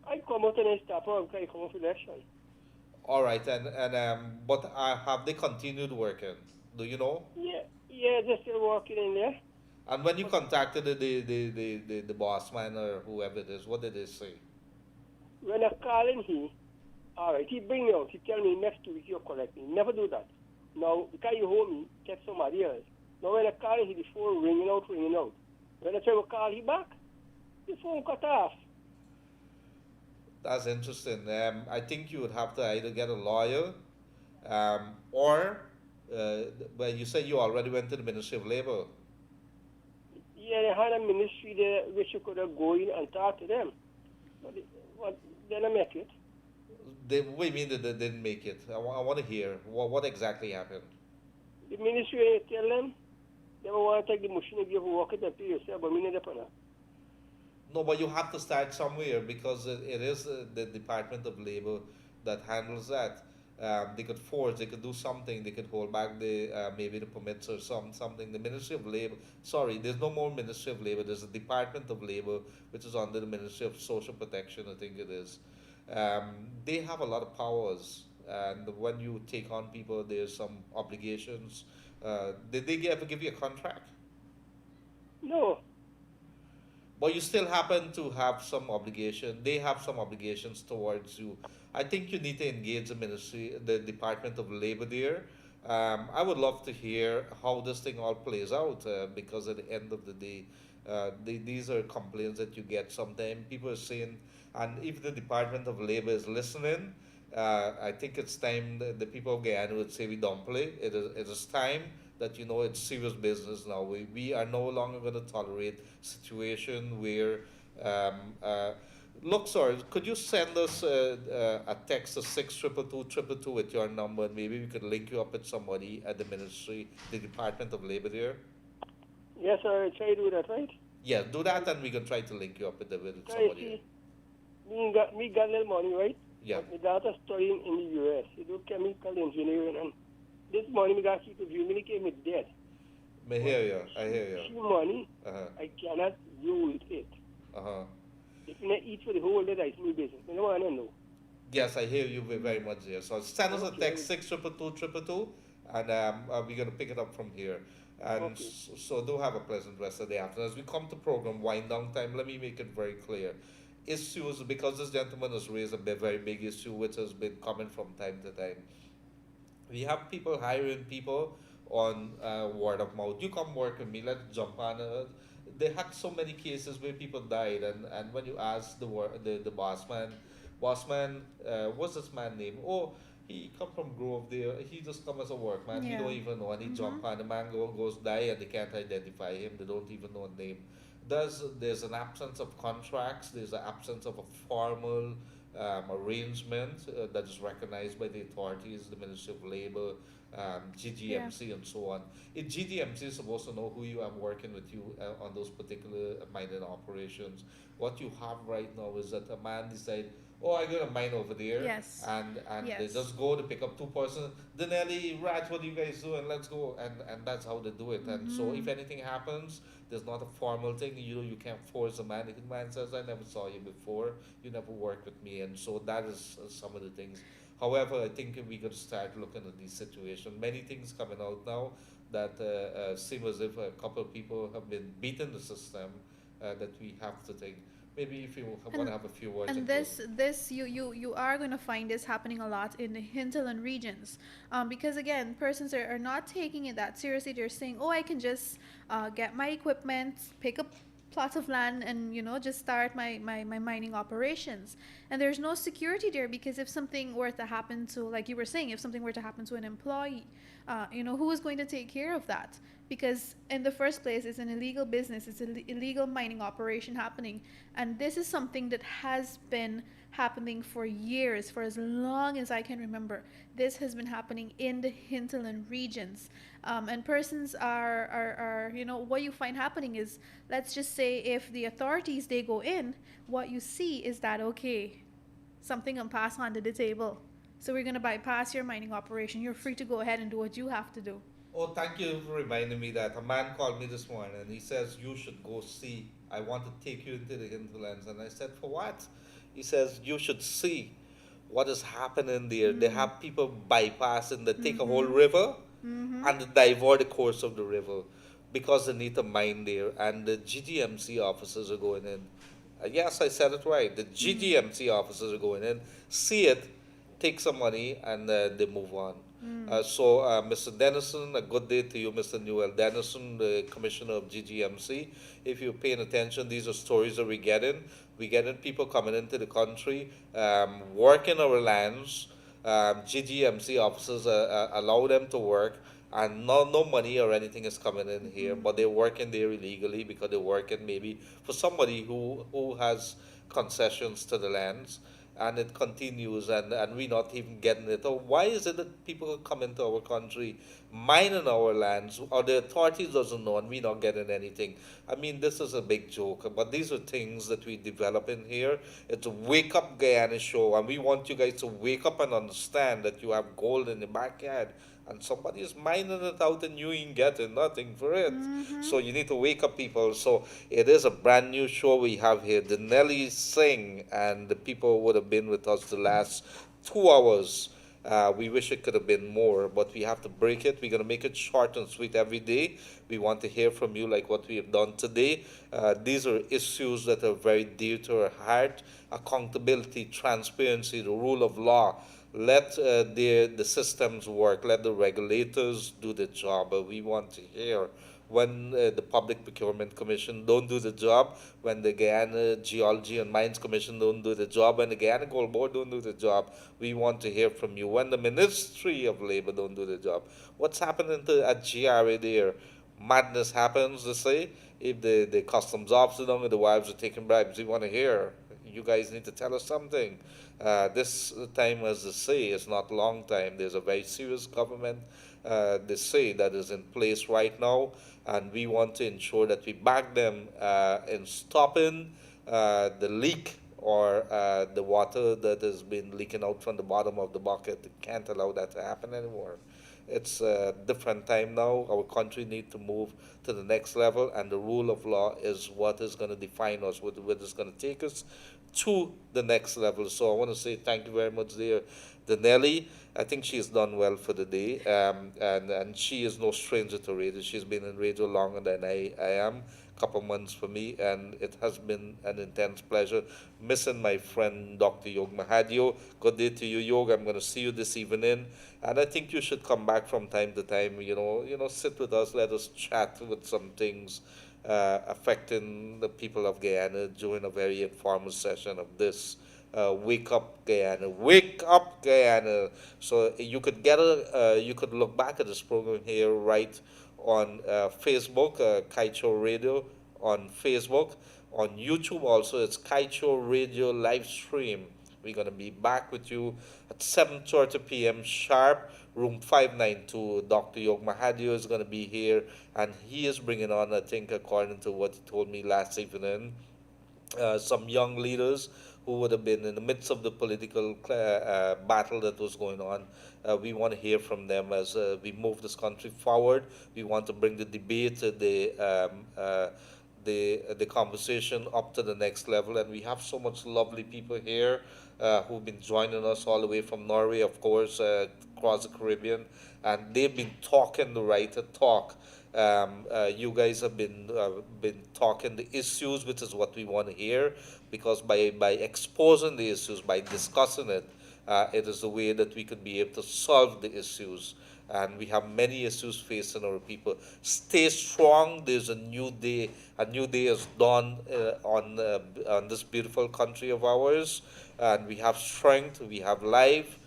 I come out and I stop out because I come out for election. All right, but have they continued working? Do you know? Yeah, they're still working in there. And when you contacted the boss man or whoever it is, what did they say? When I call him, all right, he bring me out. He tell me next week you'll collect me. Never do that. Now, because you hold me, text somebody else. Now, when I call him, the phone ringing out. When I try to call him back, the phone cut off. That's interesting. I think you would have to either get a lawyer, or, well, you said you already went to the Ministry of Labor. Yeah, they had a ministry there which you could have go in and talk to them. But they didn't make it. What do you mean that they didn't make it? I want to hear. What exactly happened? The ministry tell them they want to take the machine and give work it and pay yourself, but me not depend on. No, but you have to start somewhere because it is the Department of Labor that handles that. They could force, they could do something, they could hold back maybe the permits or something. The Ministry of Labor, sorry, there's no more Ministry of Labor. There's a Department of Labor, which is under the Ministry of Social Protection, I think it is. They have a lot of powers, and when you take on people, there's some obligations. Did they ever give you a contract? No. But you still happen to have some obligation. They have some obligations towards you. I think you need to engage the ministry, the Department of Labor there. I would love to hear how this thing all plays out because at the end of the day, these are complaints that you get sometimes. People are saying, and if the Department of Labor is listening, I think it's time the people of Guyana would say we don't play. It is time that it's serious business now. We are no longer going to tolerate situation where look, sir, could you send us a text to 6222222 with your number, and maybe we could link you up with somebody at the ministry, the Department of Labor there? Yes, sir, I try to do that, right? Yeah, do that, and we can try to link you up with somebody. Me got a little money, right? Yeah. My daughter's studying in the U.S. She do chemical engineering, and this money me got to keep with you. Me came with debt. I hear you. She money, I cannot use it. If you not eat for the whole day, that's my business. I don't want to know. Yes, I hear you very much there. So send us a text 6222222, and we're going to pick it up from here. And so do have a pleasant rest of the afternoon. As we come to program wind down time, let me make it very clear. Issues, because this gentleman has raised a very big issue which has been coming from time to time. We have people hiring people on word of mouth. You come work with me, let's jump on. They had so many cases where people died, and when you ask the boss man, what's this man name? Oh, he come from Grove there. He just come as a workman. He don't even know, and he jump on. The man goes die, and they can't identify him. They don't even know a name. There's an absence of contracts. There's an absence of a formal arrangement that is recognized by the authorities, the Ministry of Labor, GGMC, and so on. If GGMC is supposed to know who you have working with you on those particular mining operations, what you have right now is that a man decide, oh, I got a mine over there, and they just go to pick up two persons. Danielle, Raj, what are you guys doing? Let's go, and that's how they do it. And so if anything happens, there's not a formal thing. You can't force a man. If the man says, I never saw you before, you never worked with me, and so that is some of the things. However, I think we could start looking at these situations. Many things coming out now that seem as if a couple of people have been beating the system that we have to think. Maybe if you want to have a few words. And this you are going to find this happening a lot in the hinterland regions, because again, persons are not taking it that seriously. They're saying, oh, I can just get my equipment, pick up plots of land, and just start my mining operations. And there's no security there, because if something were to happen to, like you were saying, if something were to happen to an employee, who is going to take care of that? Because in the first place, it's an illegal business, it's an illegal mining operation happening, and this is something that has been happening for years, for as long as I can remember. This has been happening in the hinterland regions, and persons are what you find happening is, let's just say if the authorities, they go in, what you see is that, okay, something and pass under the table. So we're going to bypass your mining operation. You're free to go ahead and do what you have to do. Oh, thank you for reminding me that. A man called me this morning and he says, you should go see. I want to take you into the hinterlands. And I said, for what? He says, you should see what is happening there. They have people bypassing, they take a whole river and they divert the course of the river because they need to mine there. And the GGMC officers are going in. Yes, I said it right. The GGMC officers are going in, see it, take some money, and they move on. Mr. Dennison, a good day to you, Mr. Newell Dennison, the Commissioner of GGMC. If you're paying attention, these are stories that we're getting. We're getting people coming into the country, working our lands. GGMC officers allow them to work, and no money or anything is coming in here, but they're working there illegally because they're working maybe for somebody who has concessions to the lands. And it continues, and we're not even getting it. So why is it that people come into our country, mining our lands, or the authorities doesn't know, and we're not getting anything? I mean, this is a big joke, but these are things that we develop in here. It's a Wake Up Guyana show, and we want you guys to wake up and understand that you have gold in the backyard, and somebody is mining it out and you ain't getting nothing for it. So you need to wake up, people. So it is a brand new show we have here. Danielle, Singh, and the people would have been with us the last 2 hours. We wish it could have been more, but we have to break it. We're going to make it short and sweet every day. We want to hear from you like what we have done today. These are issues that are very dear to our heart. Accountability, transparency, the rule of law. Let the systems work. Let the regulators do the job. We want to hear when the Public Procurement Commission don't do the job, when the Guyana Geology and Mines Commission don't do the job, when the Guyana Gold Board don't do the job. We want to hear from you. When the Ministry of Labor don't do the job. What's happening at GRA there? Madness happens, they say. If the customs officer don't, the wives are taking bribes. We want to hear. You guys need to tell us something. This time, as they say, is not a long time. There's a very serious government, they say, that is in place right now, and we want to ensure that we back them in stopping the leak or the water that has been leaking out from the bottom of the bucket. We can't allow that to happen anymore. It's a different time now. Our country needs to move to the next level, and the rule of law is what is going to define us, what is going to take us to the next level. So I want to say thank you very much there, Danielle. I think she's done well for the day, and she is no stranger to radio. She's been in radio longer than I am, couple months for me, and it has been an intense pleasure. Missing my friend Dr. Yog Mahadio. Good day to you, Yog. I'm going to see you this evening, and I think you should come back from time to time. Sit with us, let us chat with some things affecting the people of Guyana during a very informal session of this. Wake up, Guyana! Wake up, Guyana! So you could you could look back at this program here right on Facebook, Kaieteur Radio on Facebook. On YouTube also, it's Kaieteur Radio live stream. We're going to be back with you at 7:30 p.m. sharp, room 592. Dr. Yog Mahadio is going to be here, and he is bringing on, I think, according to what he told me last evening, some young leaders who would have been in the midst of the political battle that was going on. We want to hear from them as we move this country forward. We want to bring the debate, the conversation up to the next level, and we have so much lovely people here who've been joining us all the way from Norway, of course, across the Caribbean, and they've been talking the right to talk. You guys have been talking the issues, which is what we want to hear, because by exposing the issues, by discussing it, it is the way that we could be able to solve the issues. And we have many issues facing our people. Stay strong. There's a new day. A new day is dawned on this beautiful country of ours. And we have strength. We have life.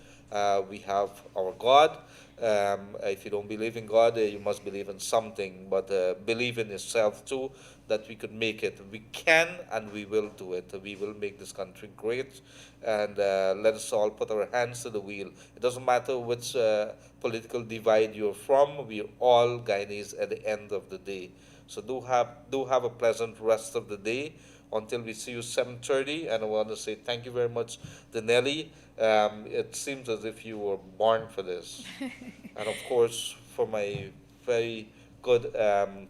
We have our God. If you don't believe in God, you must believe in something. But believe in yourself too, that we could make it. We can and we will do it. We will make this country great. And let us all put our hands to the wheel. It doesn't matter which political divide you're from. We're all Guyanese at the end of the day. So do have a pleasant rest of the day. until we see you 7:30. And I want to say thank you very much, Danielle. It seems as if you were born for this. And of course, for my very good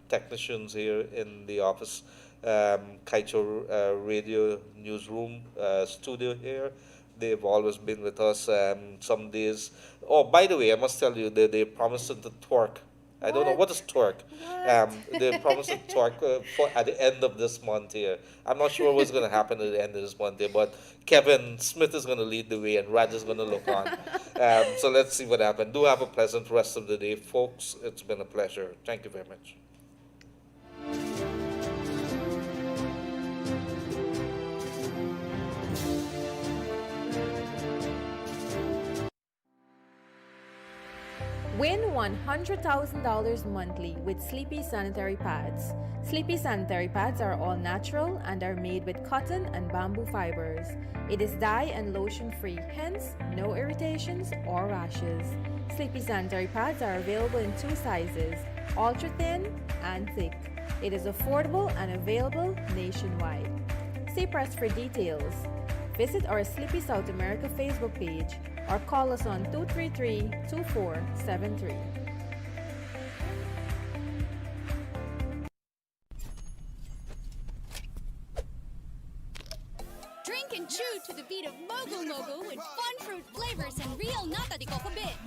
technicians here in the office, Kaieteur Radio Newsroom studio here. They've always been with us some days. Oh, by the way, I must tell you, they promised to twerk. I don't know, what is twerk? They promised to twerk for at the end of this month here. I'm not sure what's going to happen at the end of this month here, but Kevin Smith is going to lead the way and Raj is going to look on. So let's see what happens. Do have a pleasant rest of the day, folks. It's been a pleasure. Thank you very much. Win $100,000 monthly with Sleepy sanitary pads. Sleepy sanitary pads are all natural and are made with cotton and bamboo fibers. It is dye and lotion free, hence no irritations or rashes. Sleepy sanitary pads are available in 2 sizes, ultra thin and thick. It is affordable and available nationwide. See press for details. Visit our Sleepy South America Facebook page or call us on 233-2473. Drink and chew to the beat of Mogul Mogul with fun fruit flavors and real nata de coco bits.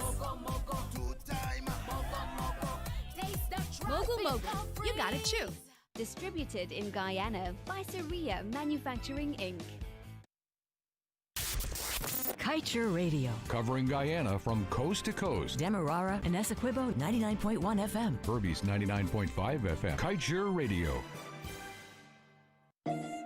Mogul Mogul, you gotta chew. Distributed in Guyana by Saria Manufacturing Inc. Kaieteur Radio. Covering Guyana from coast to coast. Demerara and Essequibo 99.1 FM. Berbice 99.5 FM. Kaieteur Radio.